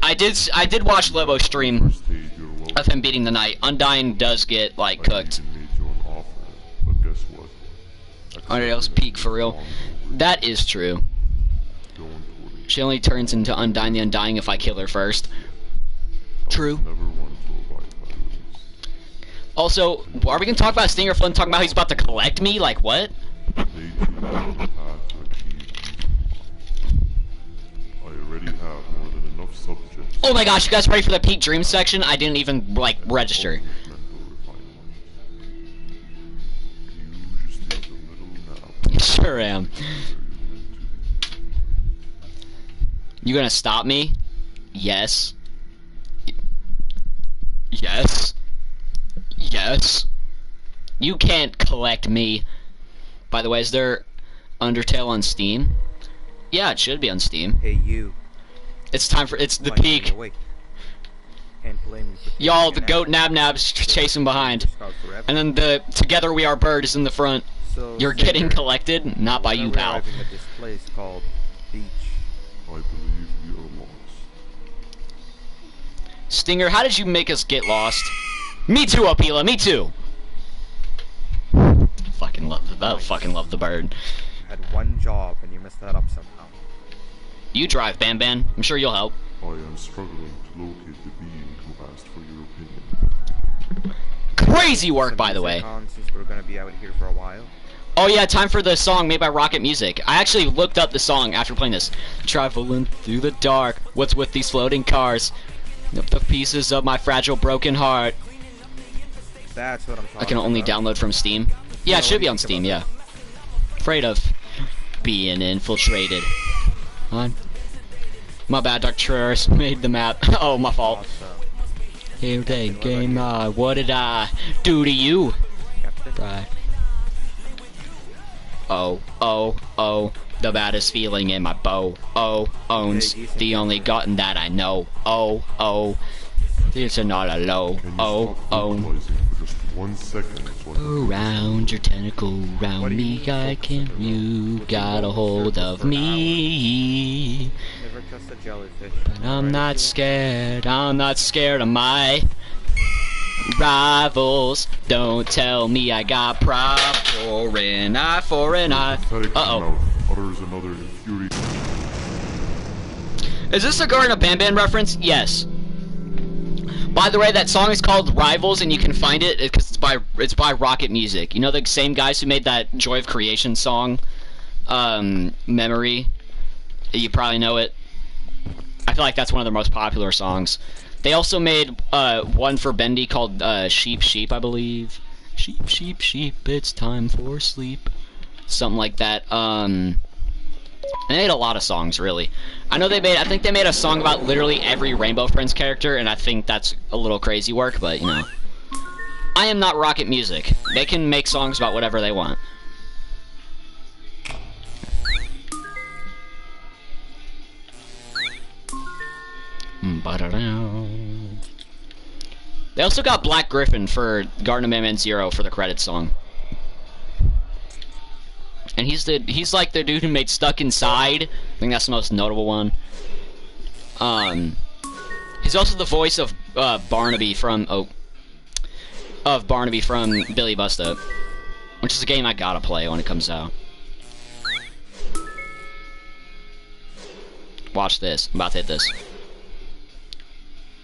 I did watch Lobo's stream of him beating the knight. Undyne does get, like, cooked. Unreal's peak for real. That is true. She only turns into Undyne the Undying if I kill her first. True. Also, are we gonna talk about Stinger Flynn talking about he's about to collect me? Like, what? already have more than enough subjects. Oh my gosh, you guys ready for the peak dream section? I didn't even, like, register. Mental refinement. You just need a little nap. Sure am. Where you're meant to be. You gonna stop me? Yes. Yes. Yes. You can't collect me. By the way, is there Undertale on Steam? Yeah, it should be on Steam. Hey, you. It's time for, it's the Why are you peak. awake? Can't blame you for Y'all, taking the a goat nap. nabs chasing behind. Scout forever. And then the Together We Are Bird is in the front. So, You're getting Xander, collected, not by when you, are we pal. arriving at this place called Beach? I believe we are lost. Stinger, how did you make us get lost? Me too, Apila, me too! Fucking love the bird. You had one job and you messed that up somehow. You drive, Ban Ban. I'm sure you'll help. I am struggling to locate the being who asked for your opinion. Crazy work, Some by the music way. on, since we're gonna be out here for a while. Oh yeah, time for the song made by Rocket Music. I actually looked up the song after playing this. Traveling through the dark, what's with these floating cars? The pieces of my fragile broken heart. That's what I'm talking I can only about. download from Steam. Yeah, it what should do be you on think Steam, about yeah. Afraid of being infiltrated. On. My bad, Dr. made the map. Oh, my fault. Awesome. Here they Captain, what game about what did I do to you? Captain? Right. Oh, the baddest feeling in my bow. Owns Okay, decent the only gotten that I know. It's not a low. Can you stop vocalizing for just 1 second? So I can Around your tentacle, What round do you me, mean I focus can. on the You road? got a What's hold involved of for an me. Never trust a jellyfish. But I'm Right, not if you scared. I'm not scared of my rivals. Don't tell me I got pride for an eye for an eye. pathetic Uh-oh. mouth utters another infuriating. Is this a Garden of Ban Ban reference? Yes. By the way, that song is called Rivals, and you can find it because it's by Rocket Music. You know the same guys who made that Joy of Creation song, Memory. You probably know it. I feel like that's one of their most popular songs. They also made one for Bendy called Sheep Sheep, I believe. Sheep Sheep Sheep, it's time for sleep. Something like that. They made a lot of songs, really. I think they made a song about literally every Rainbow Friends character, and I think that's a little crazy work, but, you know. I am not Rocket Music. They can make songs about whatever they want. They also got Black Griffin for Garden of Ban Ban Zero for the credits song. And he's like the dude who made Stuck Inside. I think that's the most notable one. He's also the voice of Barnaby from Billy Busta, which is a game I gotta play when it comes out. Watch this. I'm about to hit this.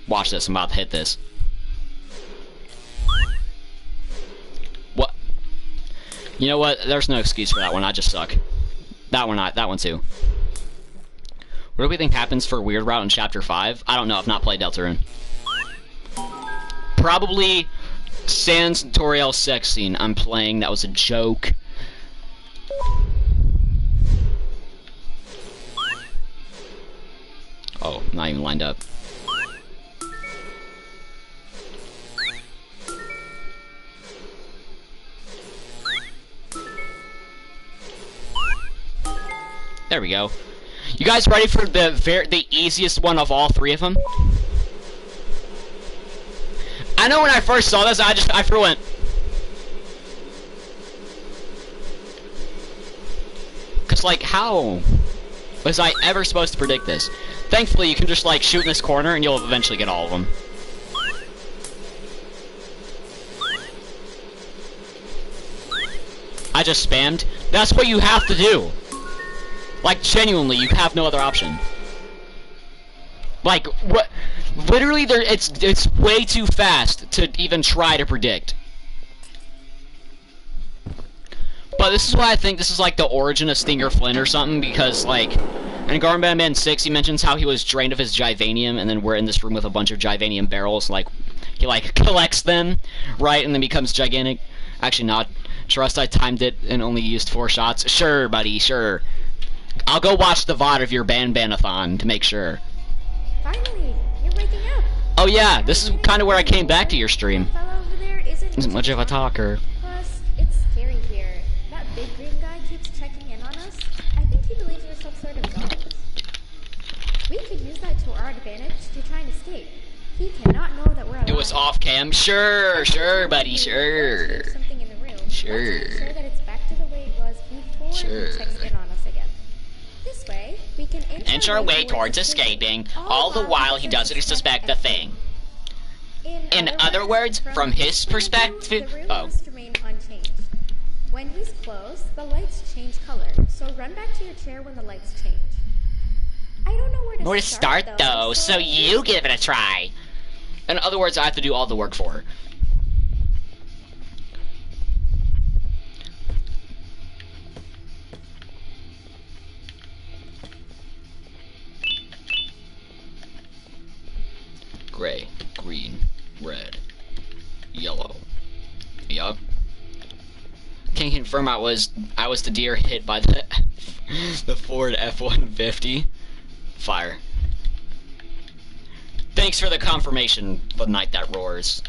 Watch this. I'm about to hit this. What? You know what? There's no excuse for that one. I just suck. That one too. What do we think happens for Weird Route in Chapter 5? I don't know. I've not played Deltarune. Probably Sans Toriel sex scene. I'm playing. That was a joke. Oh, not even lined up. There we go. You guys ready for the easiest one of all three of them? I know when I first saw this, I went. Cause like, how was I ever supposed to predict this? Thankfully, you can just like shoot in this corner and you'll eventually get all of them. I just spammed. That's what you have to do. Like, genuinely, you have no other option. Like, what? Literally, it's way too fast to even try to predict. But this is why I think this is like the origin of Stinger Flynn or something, because, like, And Garden Man 6, he mentions how he was drained of his Givanium, and then we're in this room with a bunch of Givanium barrels, like, he, like, collects them, right, and then becomes gigantic. Actually, not. Trust I timed it and only used 4 shots. Sure, buddy, sure. I'll go watch the VOD of your Ban-Banathon to make sure. Finally, you're waking up. Oh yeah, this is kind of where I came back to your stream. That fellow over there Isn't much of a talker. Plus, it's scary here. That big green guy keeps checking in on us. I think he believes we're some sort of gods. We could use that to our advantage to try and escape. He cannot know that we're alive. It was off cam. Sure, buddy, sure. Something in the room. Sure. Let's make sure that it's back to the way it was before Sure. he checks in on us again. This way, we can Inch our way towards escaping, all the while he doesn't suspect a thing. In other words, from his perspective... The room Oh. must remain unchanged. When he's close, the lights change color, so run back to your chair when the lights change. I don't know Where to start, though, so you give it a try. In other words, I have to do all the work for her. Gray, green, red, yellow. Yup. Can confirm I was the deer hit by the the Ford F-150. Fire. Thanks for the confirmation, the night that roars.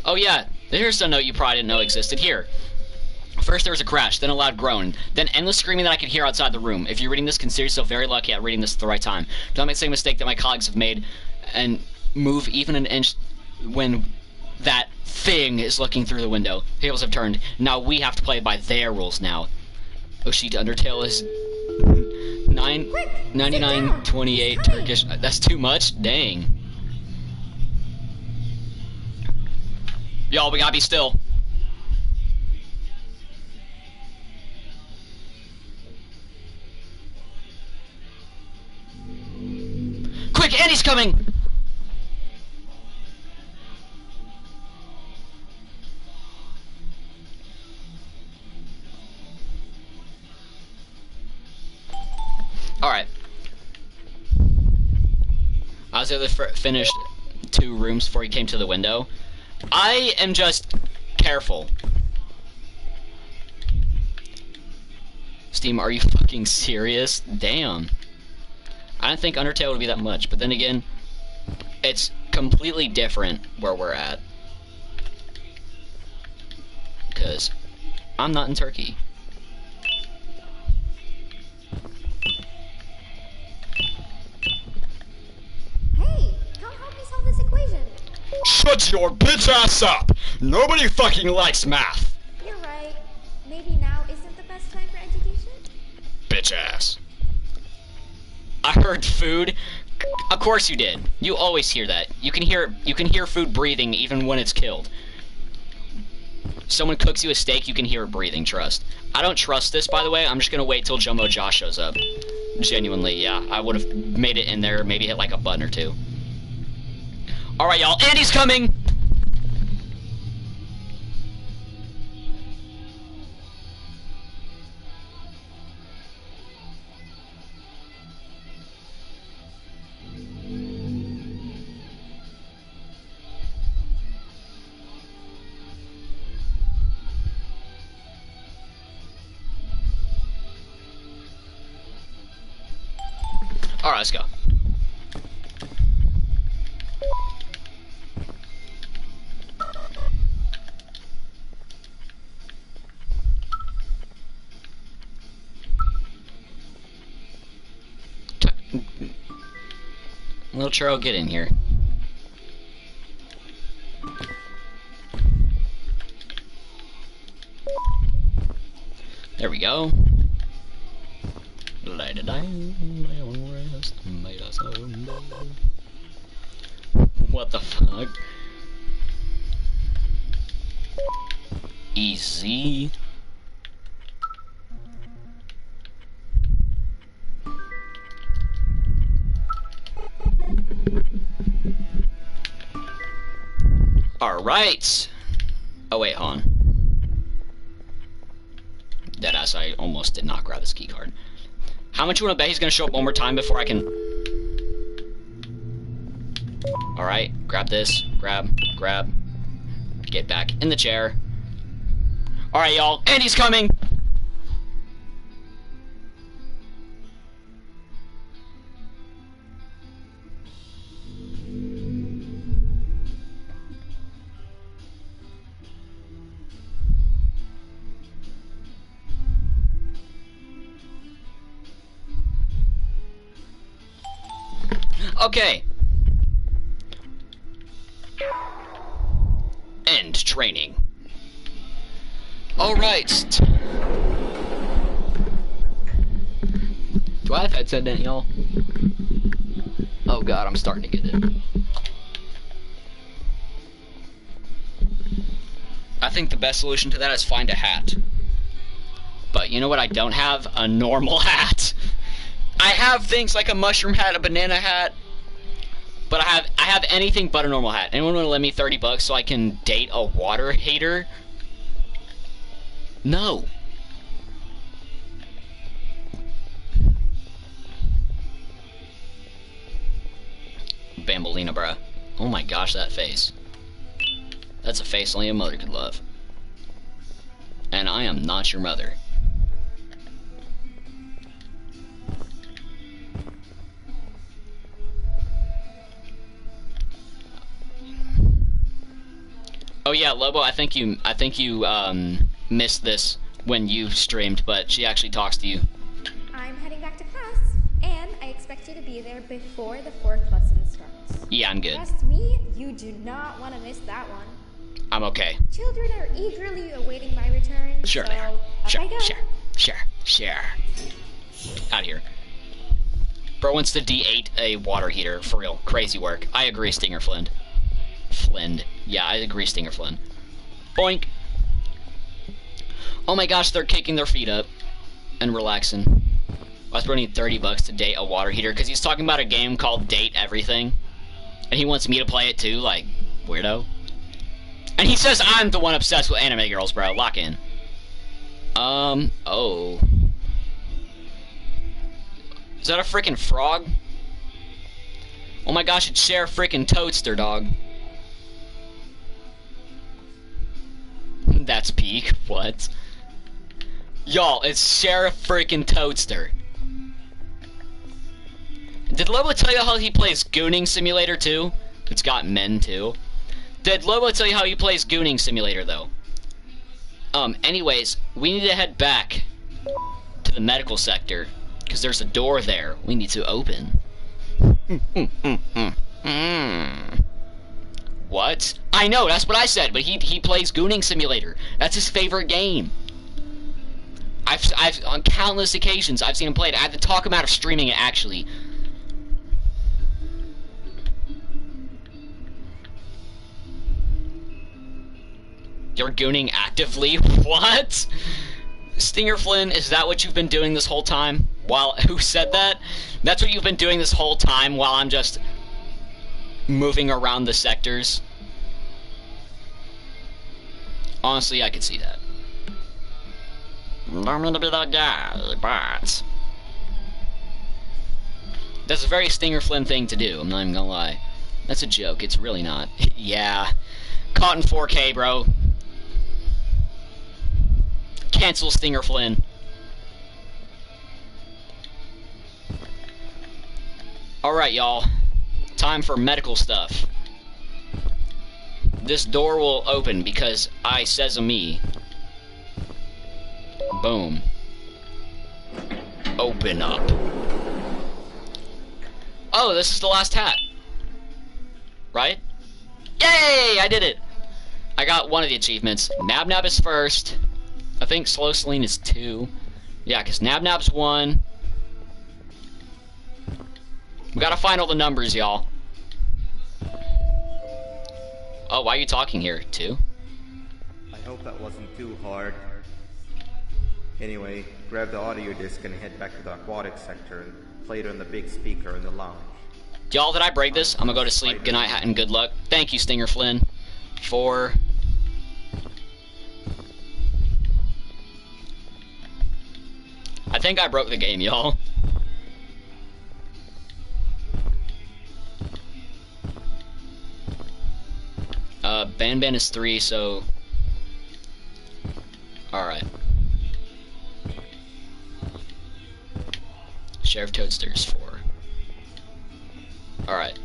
Oh yeah, here's a note you probably didn't know existed. Here. First there was a crash, then a loud groan, then endless screaming that I could hear outside the room. If you're reading this, consider yourself very lucky at reading this at the right time. Don't make the same mistake that my colleagues have made and move even an inch when that thing is looking through the window. Tables have turned. Now we have to play by their rules now. Oshita Undertale is 99.28 Turkish. That's too much? Dang. Y'all, we gotta be still. Quick, Andy's coming! Alright. I was able to finish 2 rooms before he came to the window. I am just careful. Steam, are you fucking serious? Damn. I don't think Undertale would be that much, but then again, it's completely different where we're at. Because I'm not in Turkey. Hey, come help me solve this equation. Shut your bitch ass up! Nobody fucking likes math! You're right. Maybe now isn't the best time for education? Bitch ass. I heard food. Of course you did. You always hear that. You can hear food breathing even when it's killed. Someone cooks you a steak, you can hear it breathing, trust. I don't trust this, by the way. I'm just gonna wait till Jumbo Josh shows up. Genuinely, yeah. I would have made it in there, maybe hit like a button or 2. Alright, y'all. Andy's coming! Alright, let's go. Little churro, get in here. There we go. What the fuck? Easy. Alright. Oh wait, hold on. Deadass, I almost did not grab this key card. How much you want to bet he's going to show up one more time before I can... Alright, grab this. Grab. Get back in the chair. Alright, y'all. And he's coming! Okay. End training. Alright. Do I have headset in, y'all? Oh god, I'm starting to get it. I think the best solution to that is find a hat. But you know what I don't have? A normal hat. I have things like a mushroom hat, a banana hat, but I have anything but a normal hat. Anyone want to lend me 30 bucks so I can date a water hater? No. Bambolina, bruh. Oh my gosh, that face. That's a face only a mother could love. And I am not your mother. Oh yeah, Lobo, I think you missed this when you streamed, but she actually talks to you. I'm heading back to class, and I expect you to be there before the 4th lesson starts. Yeah, I'm good. Trust me, you do not want to miss that one. I'm okay. Children are eagerly awaiting my return, Sure so they are. up Sure, I go. sure. Out of here. Bro wants to D8 a water heater, for real. Crazy work. I agree, Stinger Flynn. Yeah, I agree, Stinger Flynn. Boink. Oh my gosh, they're kicking their feet up and relaxing. I was burning 30 bucks to date a water heater because he's talking about a game called Date Everything. And he wants me to play it too, like, weirdo. And he says I'm the one obsessed with anime girls, bro. Lock in. Oh. Is that a freaking frog? Oh my gosh, it's Sheriff freaking Toadster, dog. That's peak. What? Y'all, it's Sheriff freaking Toadster. Did Lobo tell you how he plays Gooning Simulator too? It's got men too. Did Lobo tell you how he plays Gooning Simulator though? Anyways, we need to head back to the medical sector because there's a door there we need to open. What? I know, that's what I said, but he plays Gooning Simulator. That's his favorite game. I've on countless occasions I've seen him play it. I had to talk him out of streaming it actually. You're gooning actively? What? Stinger Flynn, is that what you've been doing this whole time? Who said that? That's what you've been doing this whole time while I'm just moving around the sectors? Honestly, I could see that. Don't mean to be that guy, but that's a very Stinger Flynn thing to do, I'm not even gonna lie. That's a joke, it's really not. Yeah. Caught in 4K, bro. Cancel Stinger Flynn. Alright, y'all. Time for medical stuff. This door will open because I says a me. Boom. Open up. Oh, this is the last hat. Right? Yay! I did it! I got one of the achievements. Nab Nab is first. I think Slow Celine is 2. Yeah, because Nab Nab's 1. We gotta find all the numbers, y'all. Oh, why are you talking here? 2? I hope that wasn't too hard. Anyway, grab the audio disc and head back to the aquatic sector and play it on the big speaker in the lounge. Y'all, did I break this? I'm gonna go to sleep. Good night and good luck. Thank you, Stinger Flynn, for I think I broke the game, y'all. Ban is 3, so... Alright. Sheriff Toadster's 4. Alright.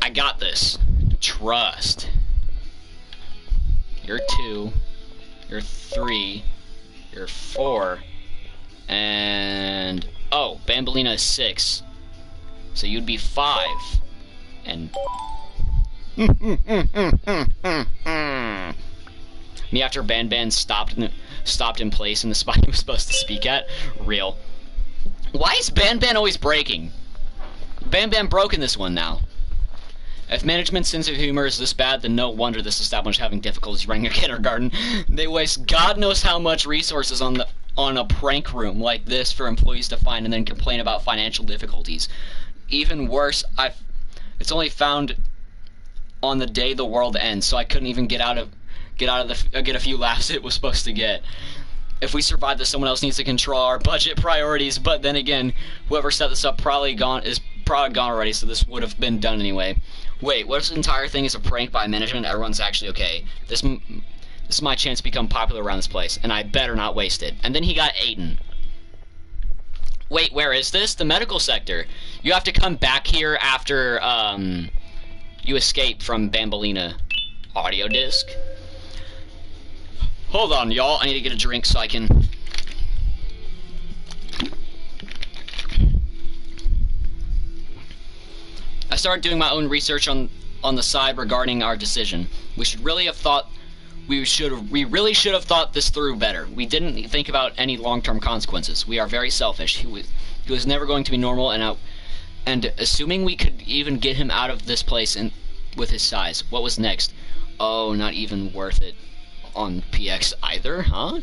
I got this. Trust. You're 2. You're 3. You're 4. And... Oh, Bambolina is 6. So you'd be 5. And... Me after Ban stopped in place in the spot he was supposed to speak at. Real. Why is Ban always breaking? Ban broke in this one now. If management's sense of humor is this bad, then no wonder this establishment is having difficulties running a kindergarten. They waste God knows how much resources on a prank room like this for employees to find and then complain about financial difficulties. Even worse, it's only found on the day the world ends, so I couldn't even get a few laughs it was supposed to get. If we survive this, someone else needs to control our budget priorities, but then again, whoever set this up is probably gone already, so this would have been done anyway. Wait, what if this entire thing is a prank by management? Everyone's actually okay. This is my chance to become popular around this place, and I better not waste it. And then he got eaten. Wait, where is this? The medical sector. You have to come back here after, you escape from Bambolina audio disc. Hold on, y'all. I need to get a drink so I can... I started doing my own research on the side regarding our decision. We really should have thought this through better. We didn't think about any long-term consequences. We are very selfish. He was never going to be normal, and assuming we could even get him out of this place with his size. What was next? Oh, not even worth it on PX either, huh?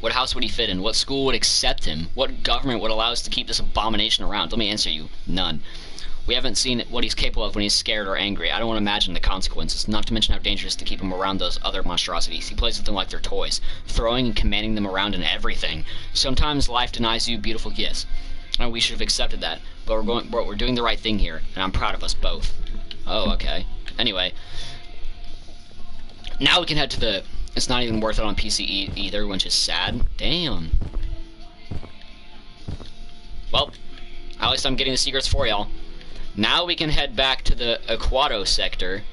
What house would he fit in? What school would accept him? What government would allow us to keep this abomination around? Let me answer you. None. We haven't seen what he's capable of when he's scared or angry. I don't want to imagine the consequences, not to mention how dangerous to keep him around those other monstrosities. He plays with them like they're toys, throwing and commanding them around in everything. Sometimes life denies you beautiful gifts, and we should have accepted that. But we're doing the right thing here, and I'm proud of us both. Oh, okay. Anyway. Now we can head to the... It's not even worth it on PC either, which is sad. Damn. Well, at least I'm getting the secrets for y'all. Now we can head back to the Aquato sector.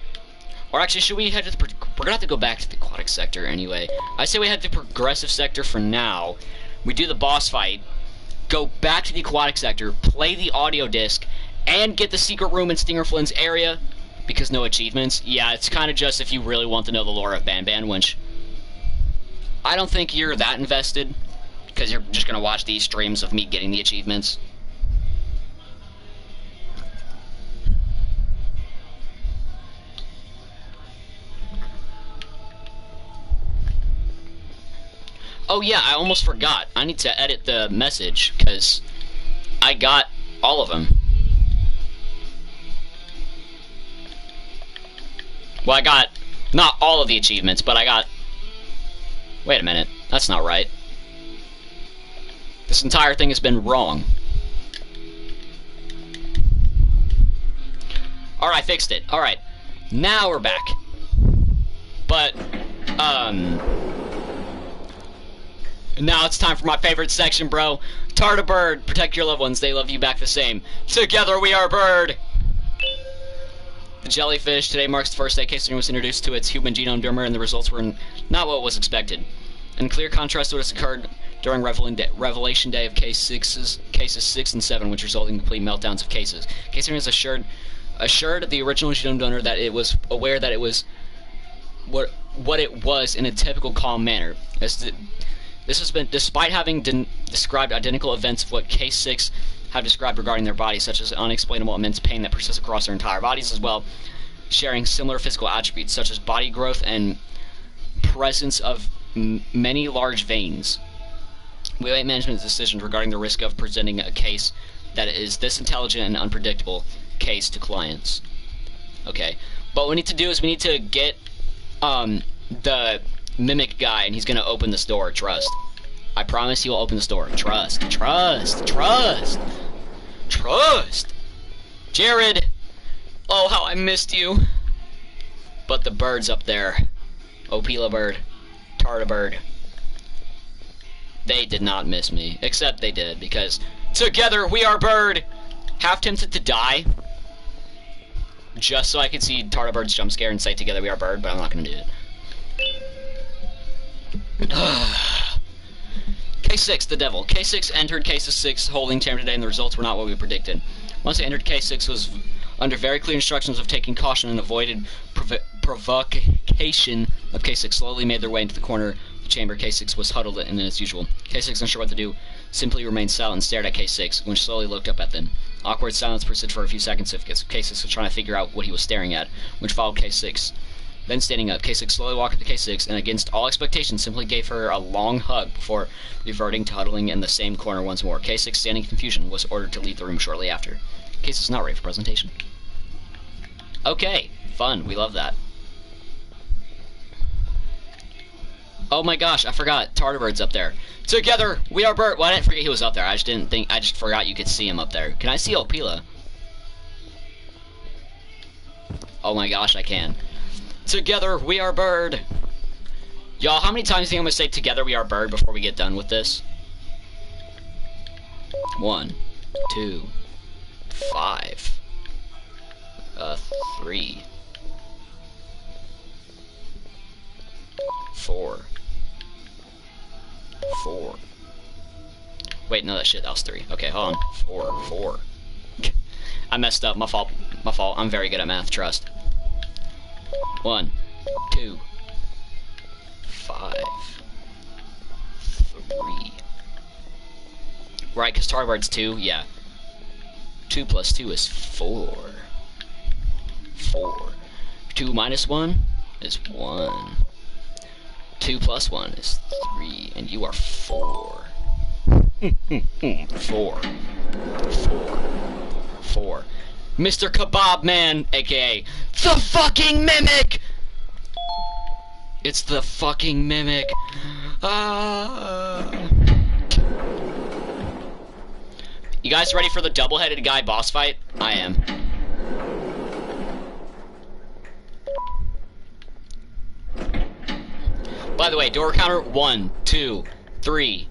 Or actually, should we head to the... We're gonna have to go back to the aquatic sector anyway. I say we head to the progressive sector for now. We do the boss fight. Go back to the aquatic sector. Play the audio disc. And get the secret room in Stinger Flynn's area. Because no achievements. Yeah, it's kind of just if you really want to know the lore of Ban, which... I don't think you're that invested. Because you're just gonna watch these streams of me getting the achievements. Oh yeah, I almost forgot. I need to edit the message, because I got all of them. Well, I got not all of the achievements, but I got... Wait a minute, that's not right. This entire thing has been wrong. Alright, I fixed it. Alright, now we're back. But, now it's time for my favorite section, bro. Tarta Bird, protect your loved ones, they love you back the same. Together we are Bird! The jellyfish, today marks the first day K-String was introduced to its human genome dimmer, and the results were not what was expected. In clear contrast to what has occurred during Revelation Day of cases 6 and 7, which resulted in complete meltdowns of cases. K-String has assured the original genome donor that it was aware that it was what it was in a typical calm manner. This has been, despite having described identical events of what Case 6 have described regarding their bodies, such as unexplainable immense pain that persists across their entire bodies, as well sharing similar physical attributes, such as body growth and presence of many large veins. We await management's decision regarding the risk of presenting a case that is this intelligent and unpredictable case to clients. Okay, but what we need to do is we need to get the mimic guy, and he's gonna open this door. Trust. I promise he will open this door. Trust. Trust. Trust. Trust. Jared! Oh, how I missed you. But the bird's up there. Opila bird. Tarda bird. They did not miss me. Except they did, because together we are bird! Half tempted to die. Just so I could see Tarda bird's jump scare and say together we are bird, but I'm not gonna do it. K6, the devil. K6 entered K6 holding chamber today, and the results were not what we predicted. Once they entered, K6 was under very clear instructions of taking caution and avoided provocation of K6. Slowly made their way into the corner of the chamber. K6 was huddled in as usual. K6, unsure what to do, simply remained silent and stared at K6, which slowly looked up at them. Awkward silence persisted for a few seconds if K6 was trying to figure out what he was staring at, which followed K6. Then standing up, K6 slowly walked up to K6, and against all expectations simply gave her a long hug before reverting to huddling in the same corner once more. K6, standing in confusion, was ordered to leave the room shortly after. K6 is not ready for presentation. Okay, fun, we love that. Oh my gosh, I forgot, Tardibird's up there. Together, we are Bert. Well, I didn't forget he was up there, I just forgot you could see him up there. Can I see Opila? Oh my gosh, I can. Together, we are bird. Y'all, how many times do you think I'm gonna say together we are bird before we get done with this? 1, 2, 5, 3, 4. Wait, no, that was 3. Okay, hold on. 4. I messed up, my fault. I'm very good at math, trust. 1, 2, 5, 3. Right, because Tarbird's 2, yeah. 2 plus 2 is 4. 2 minus 1 is 1. 2 plus 1 is 3, and you are 4. 4. Mr. Kebab Man, aka the fucking mimic! It's the fucking mimic. You guys ready for the double-headed guy boss fight? I am. By the way, door counter 1, 2, 3.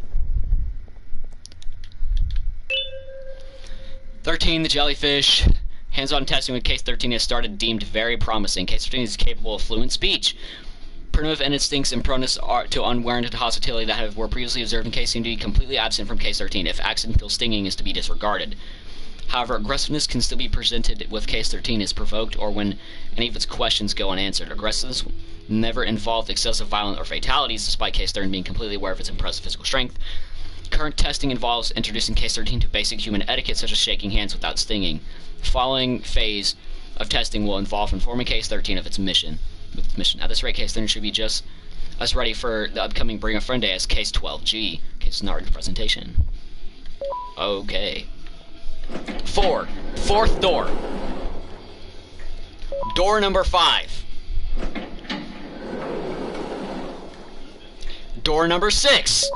13, the jellyfish. Hands-on testing with Case 13 has started, deemed very promising. Case 13 is capable of fluent speech. Primitive and instincts and proneness to unwarranted hostility that were previously observed in Case seem to be completely absent from Case 13 if accidental stinging is to be disregarded. However, aggressiveness can still be presented with Case 13 is provoked or when any of its questions go unanswered. Aggressiveness never involved excessive violence or fatalities, despite Case 13 being completely aware of its impressive physical strength. Current testing involves introducing Case 13 to basic human etiquette such as shaking hands without stinging. The following phase of testing will involve informing Case 13 of its mission. At this rate, Case 13 should be just as ready for the upcoming Bring a Friend Day as Case 12G. Case is not ready for presentation. Okay. 4. Fourth door. Door number 5. Door number 6.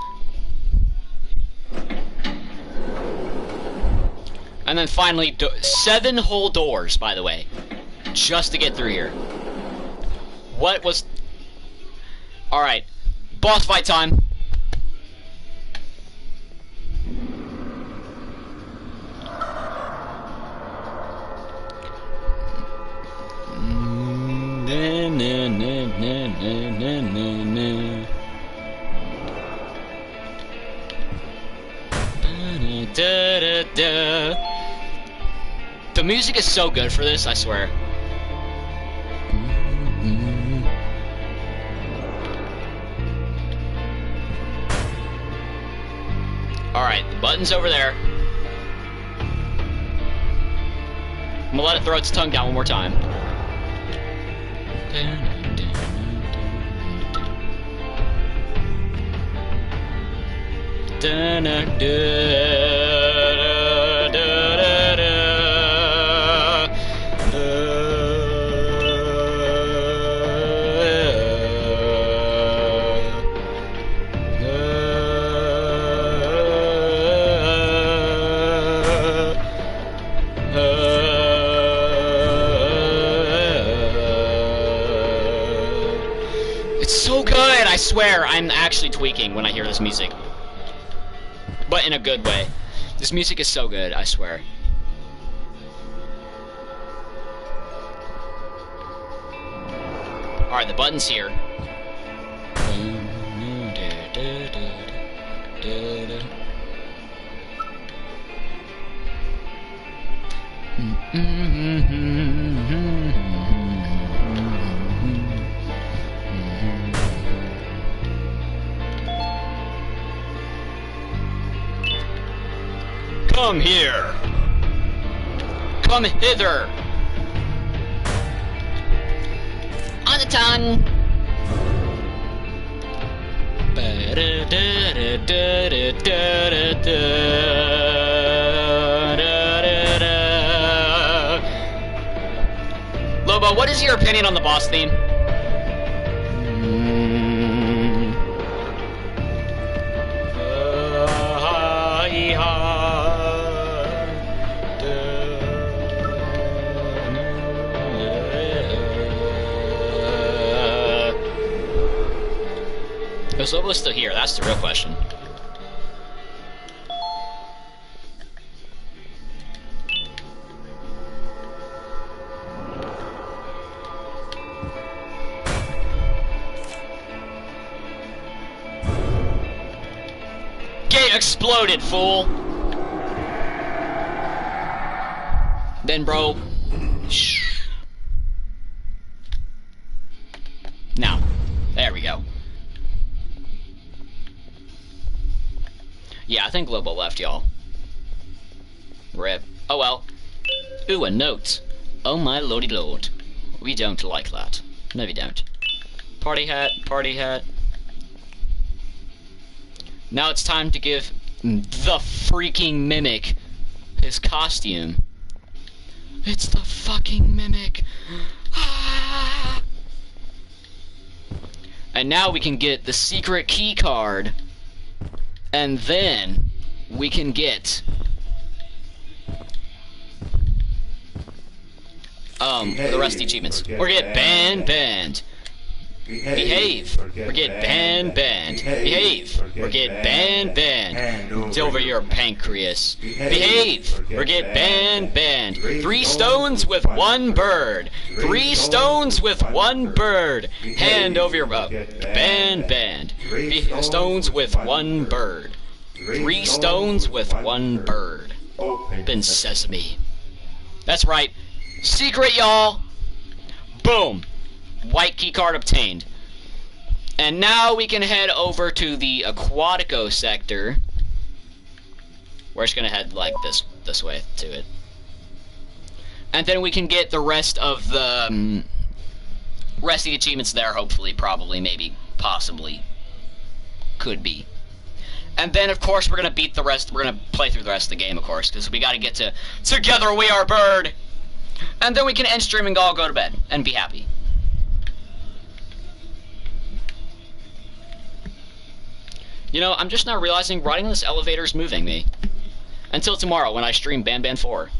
And then finally, 7 whole doors, by the way, just to get through here. What was... Alright, boss fight time. The music is so good for this, I swear. Alright, the button's over there. I'm gonna let it throw its tongue down one more time. It's so good, I swear. I'm actually tweaking when I hear this music. But in a good way. This music is so good, I swear. Alright, the button's here. Come here! Come hither! On the tongue! Lobo, what is your opinion on the boss theme? Is Lobo still here? That's the real question. Gate exploded, fool! Then, bro... Shh. Now. There we go. Yeah, I think Lobo left, y'all. Rip. Oh well. Ooh, a note. Oh my lordy lord. We don't like that. No, we don't. Party hat, party hat. Now it's time to give the freaking Mimic his costume. It's the fucking Mimic. Ah! And now we can get the secret key card. And then we can get the rest of the achievements. Or get banned. Behave. Or get banned. Behave. Or get banned. It's over your pancreas. Behave. Or get banned. 3 stones with 1 bird. 3 stones with 1 bird. Hand over your banned. Stones with 1 bird. 3 stones with 1 bird. Open sesame. That's right. Secret, y'all. Boom. White keycard obtained. And now we can head over to the Aquatico sector. We're just gonna head like this way to it. And then we can get the rest of the achievements there, hopefully, probably, maybe, possibly. Could be. And then, of course, we're gonna beat the rest. We're gonna play through the rest of the game, of course, because we gotta get to Together We Are Bird. And then we can end stream and all go to bed and be happy. You know, I'm just now realizing riding this elevator is moving me. Until tomorrow when I stream Ban 4.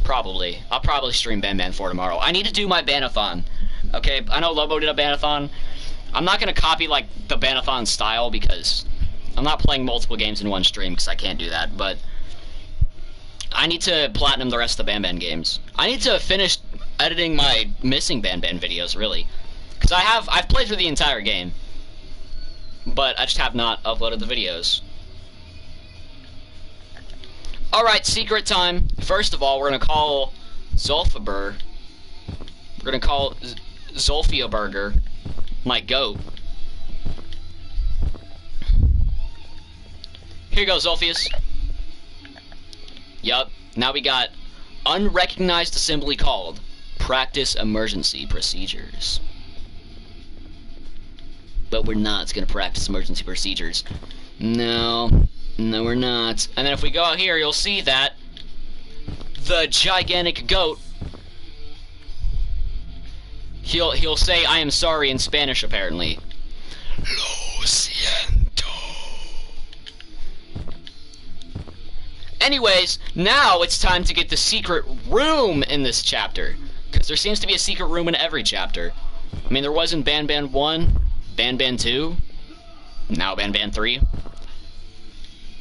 Probably. I'll probably stream Ban 4 tomorrow. I need to do my Banathon. Okay, I know Lobo did a Banathon. I'm not going to copy, like, the Banathon style because I'm not playing multiple games in one stream because I can't do that, but I need to platinum the rest of the Ban games. I need to finish editing my missing Ban videos, really. Because I've played through the entire game, but I just have not uploaded the videos. Alright, secret time. First of all, we're going to call Zolfibur. We're going to call Zolfia Burger my goat. Here you go, Zolfius. Yup. Now we got unrecognized assembly called Practice Emergency Procedures. But we're not going to practice emergency procedures. No, we're not. And then if we go out here, you'll see that the gigantic goat, he'll say I am sorry in Spanish, apparently. Lo siento. Anyways, now it's time to get the secret room in this chapter. Because there seems to be a secret room in every chapter. I mean, there was in Ban 1, Ban 2, now Ban 3.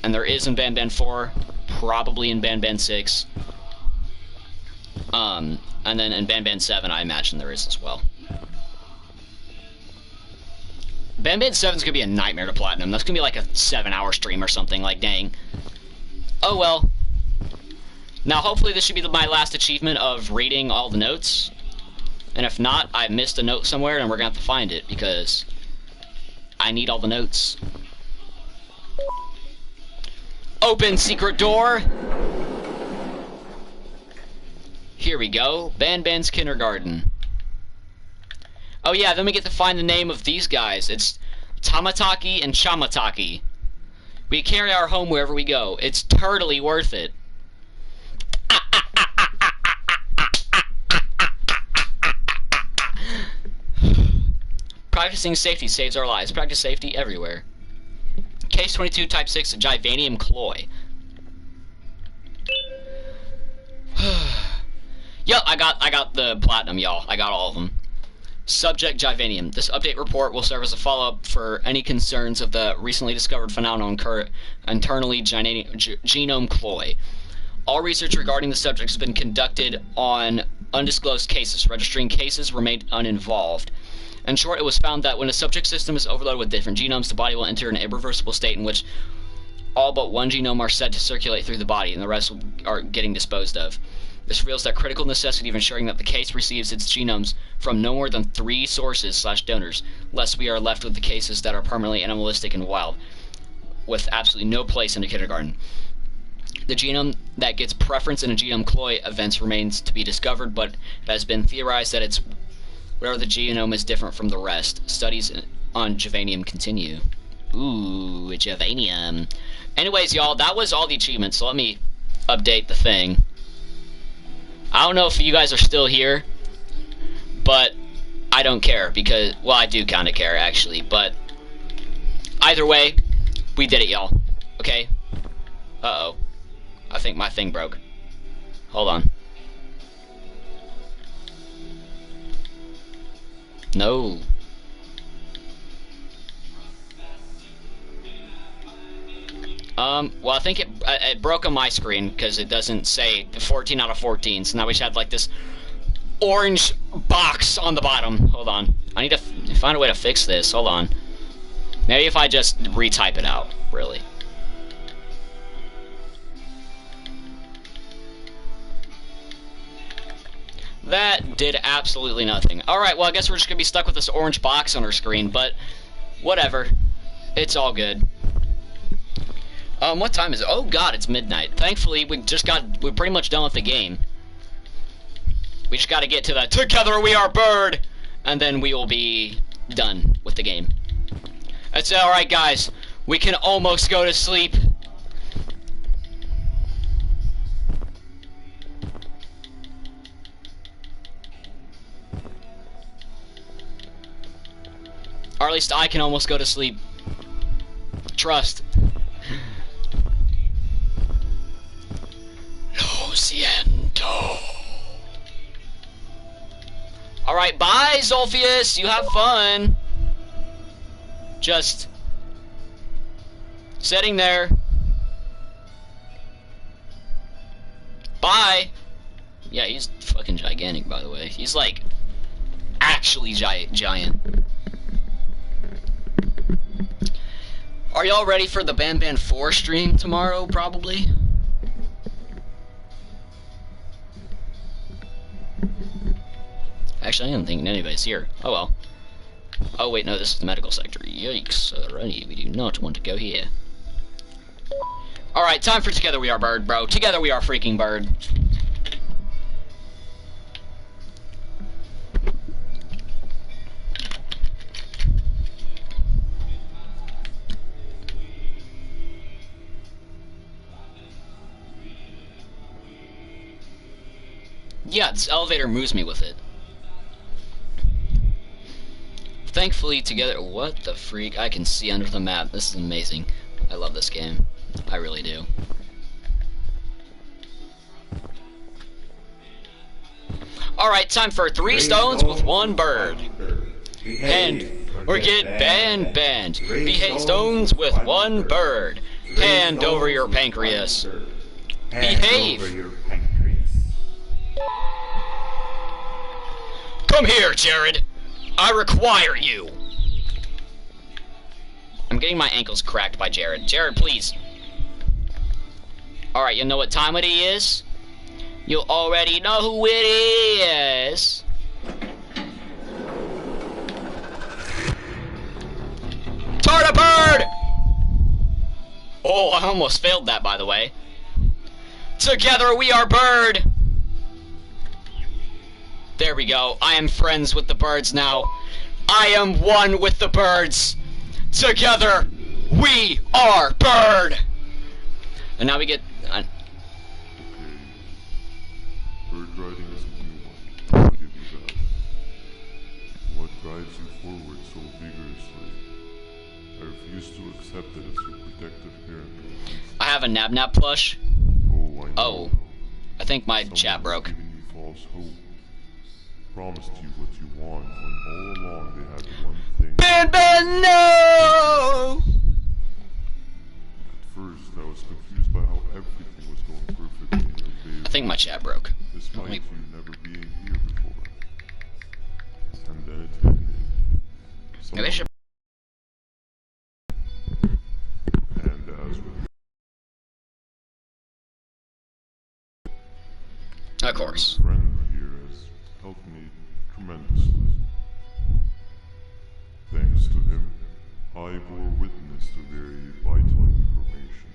And there is in Ban 4, probably in Ban 6. And then in Ban 7, I imagine there is as well. Ban 7 is going to be a nightmare to platinum. That's going to be like a 7-hour stream or something, like, dang. Oh well. Now, hopefully this should be my last achievement of reading all the notes. And if not, I missed a note somewhere and we're going to have to find it, because I need all the notes. Open secret door. Here we go. Ban's kindergarten. Oh yeah, then we get to find the name of these guys. It's Tamataki and Chamataki. We carry our home wherever we go. It's totally worth it. Practicing safety saves our lives. Practice safety everywhere. Case 22 Type 6 Givanium Cloy. Yup, I got the platinum, y'all. I got all of them. Subject Givanium. This update report will serve as a follow-up for any concerns of the recently discovered phenomenon internally genome cloy. All research regarding the subject has been conducted on undisclosed cases. Registering cases remained uninvolved. In short, it was found that when a subject system is overloaded with different genomes, the body will enter an irreversible state in which all but one genome are set to circulate through the body, and the rest are getting disposed of. This reveals the critical necessity of ensuring that the case receives its genomes from no more than 3 sources/donors, lest we are left with the cases that are permanently animalistic and wild, with absolutely no place in a kindergarten. The genome that gets preference in a genome cloy events remains to be discovered, but it has been theorized that it's wherever the genome is different from the rest. Studies on Givanium continue. Ooh, Givanium. Anyways, y'all, that was all the achievements, so let me update the thing. I don't know if you guys are still here, but I don't care, because, well, I do kind of care, actually, but either way, we did it, y'all. Okay? Uh-oh. I think my thing broke. Hold on. No. Well, I think it broke on my screen because it doesn't say 14 out of 14. So now we should have like this orange box on the bottom. Hold on. I need to find a way to fix this. Hold on. Maybe if I just retype it out, really. That did absolutely nothing. Alright, well, I guess we're just gonna be stuck with this orange box on our screen, but whatever. It's all good. What time is it? Oh god, it's midnight. Thankfully, we're pretty much done with the game. We just gotta get to the Together We Are Bird, and then we will be done with the game. That's alright, guys. We can almost go to sleep. Or at least I can almost go to sleep. Trust. Lo siento. Alright, bye, Zolphius. You have fun. Just sitting there. Bye. Yeah, he's fucking gigantic, by the way. He's like actually giant. Are y'all ready for the Ban 4 stream tomorrow, probably? Actually, I don't think anybody's here. Oh well. Oh wait, no, this is the medical sector. Yikes, alrighty, we do not want to go here. Alright, time for Together We Are Bird, bro. Together we are freaking bird. Yeah, this elevator moves me with it. Thankfully, together... What the freak? I can see under the map. This is amazing. I love this game. I really do. Alright, time for 3 stones with 1 bird. Hand, or get banned. 3 stones with 1 bird. Hand over your pancreas. Behave. Come here, Jared. I require you. I'm getting my ankles cracked by Jared. Jared, please. Alright, you know what time it is? You already know who it is. Tarda bird! Oh, I almost failed that, by the way. Together we are bird! There we go. I am friends with the birds now. I am one with the birds. Together we are bird! And now we get... Okay. Bird riding is a new one. I'll give you that. What drives you forward so vigorously? I refuse to accept it as your protective parent. I have a Nab plush. Oh, I know. Oh. I think my chat broke. Someone has given you false hope. Promised you what you want when all along they had one thing. Ben, no! At first, I was confused by how everything was going perfectly in your favor. I think my chat broke. Despite you never being here before. And then it hit me. Maybe I should... And as with Of course. my friend here has helped me tremendously. Thanks to him, I bore witness to very vital information.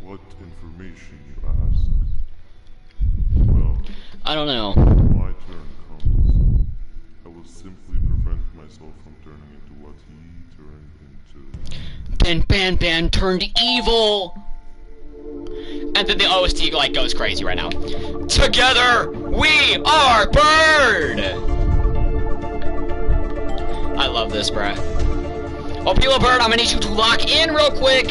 What information, you ask? Well, I don't know. when my turn comes, I will simply prevent myself from turning into what he turned into. Ben turned evil! And then the OST like goes crazy right now. Together, we are bird! I love this, bruh. Oh, Pila Bird, I'm gonna need you to lock in real quick!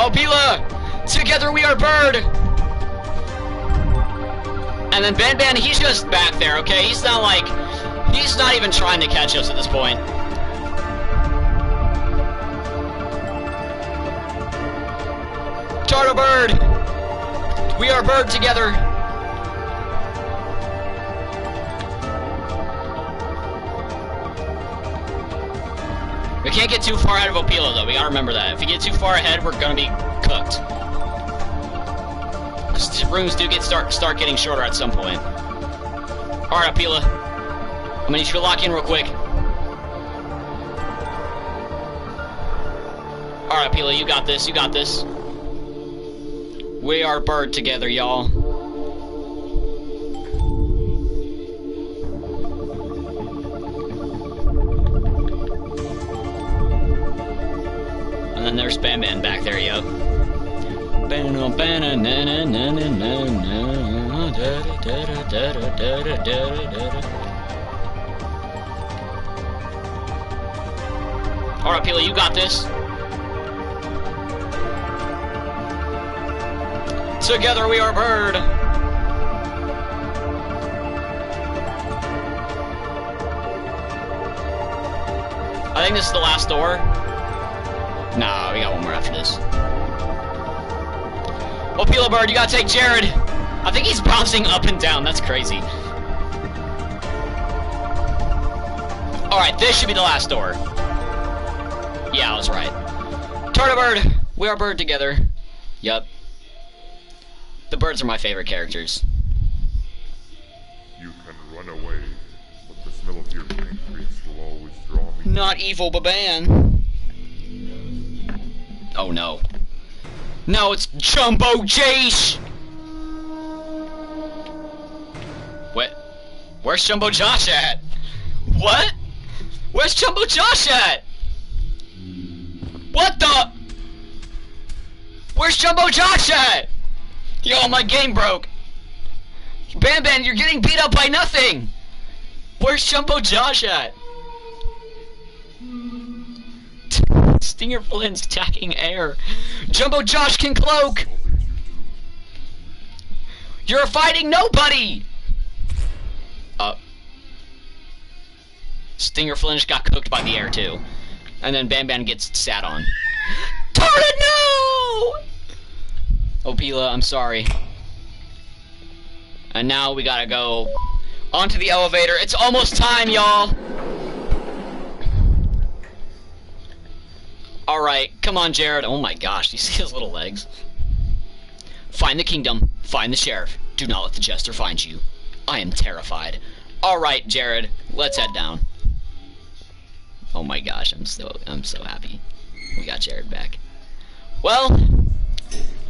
Oh, Pila! Together we are bird! And then Ben, he's just back there, okay? He's not like... He's not even trying to catch us at this point. Tardo bird! We are bird together! We can't get too far ahead of Opila though, we gotta remember that. If we get too far ahead, we're gonna be cooked. Because rooms do start getting shorter at some point. Alright, Opila. I'm gonna need you to lock in real quick. Alright, Opila, you got this, you got this. We are bird together, y'all. And then there's Ben back there, yo. Alright, Pila, you got this. Together we are bird. I think this is the last door. Nah, we got one more after this. Well, Pila Bird, you gotta take Jared. I think he's bouncing up and down. That's crazy. Alright, this should be the last door. Yeah, I was right. Tarda Bird, we are bird together. Yup. The birds are my favorite characters. You can run away, but the smell of your pancreas will always draw me. Not evil Baban. Oh no. No, it's Jumbo Jace! What? Where's Jumbo Josh at? What? Where's Jumbo Josh at? What the? Where's Jumbo Josh at? Yo, my game broke. Ban, you're getting beat up by nothing. Where's Jumbo Josh at? Stinger Flynn's attacking air. Jumbo Josh can cloak. You're fighting nobody! Stinger Flinch got cooked by the air, too. And then Bam Bam gets sat on. Darn it, no! Opila, I'm sorry. And now we gotta go onto the elevator. It's almost time, y'all! Alright, come on, Jared. Oh my gosh, do you see his little legs? Find the kingdom. Find the sheriff. Do not let the jester find you. I am terrified. Alright, Jared, let's head down. Oh my gosh, I'm so happy. We got Jared back. Well,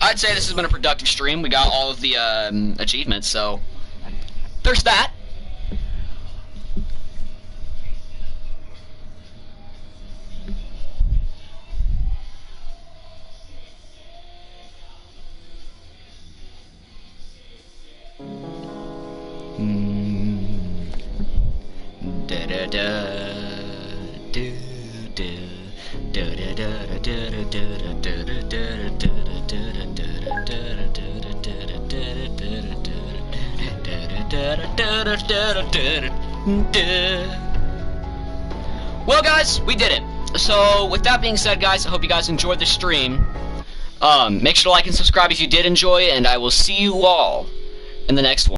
I'd say this has been a productive stream. We got all of the achievements, so there's that. Well, guys, we did it. So, with that being said, guys, I hope you guys enjoyed the stream. Make sure to like and subscribe if you did enjoy, and I will see you all in the next one.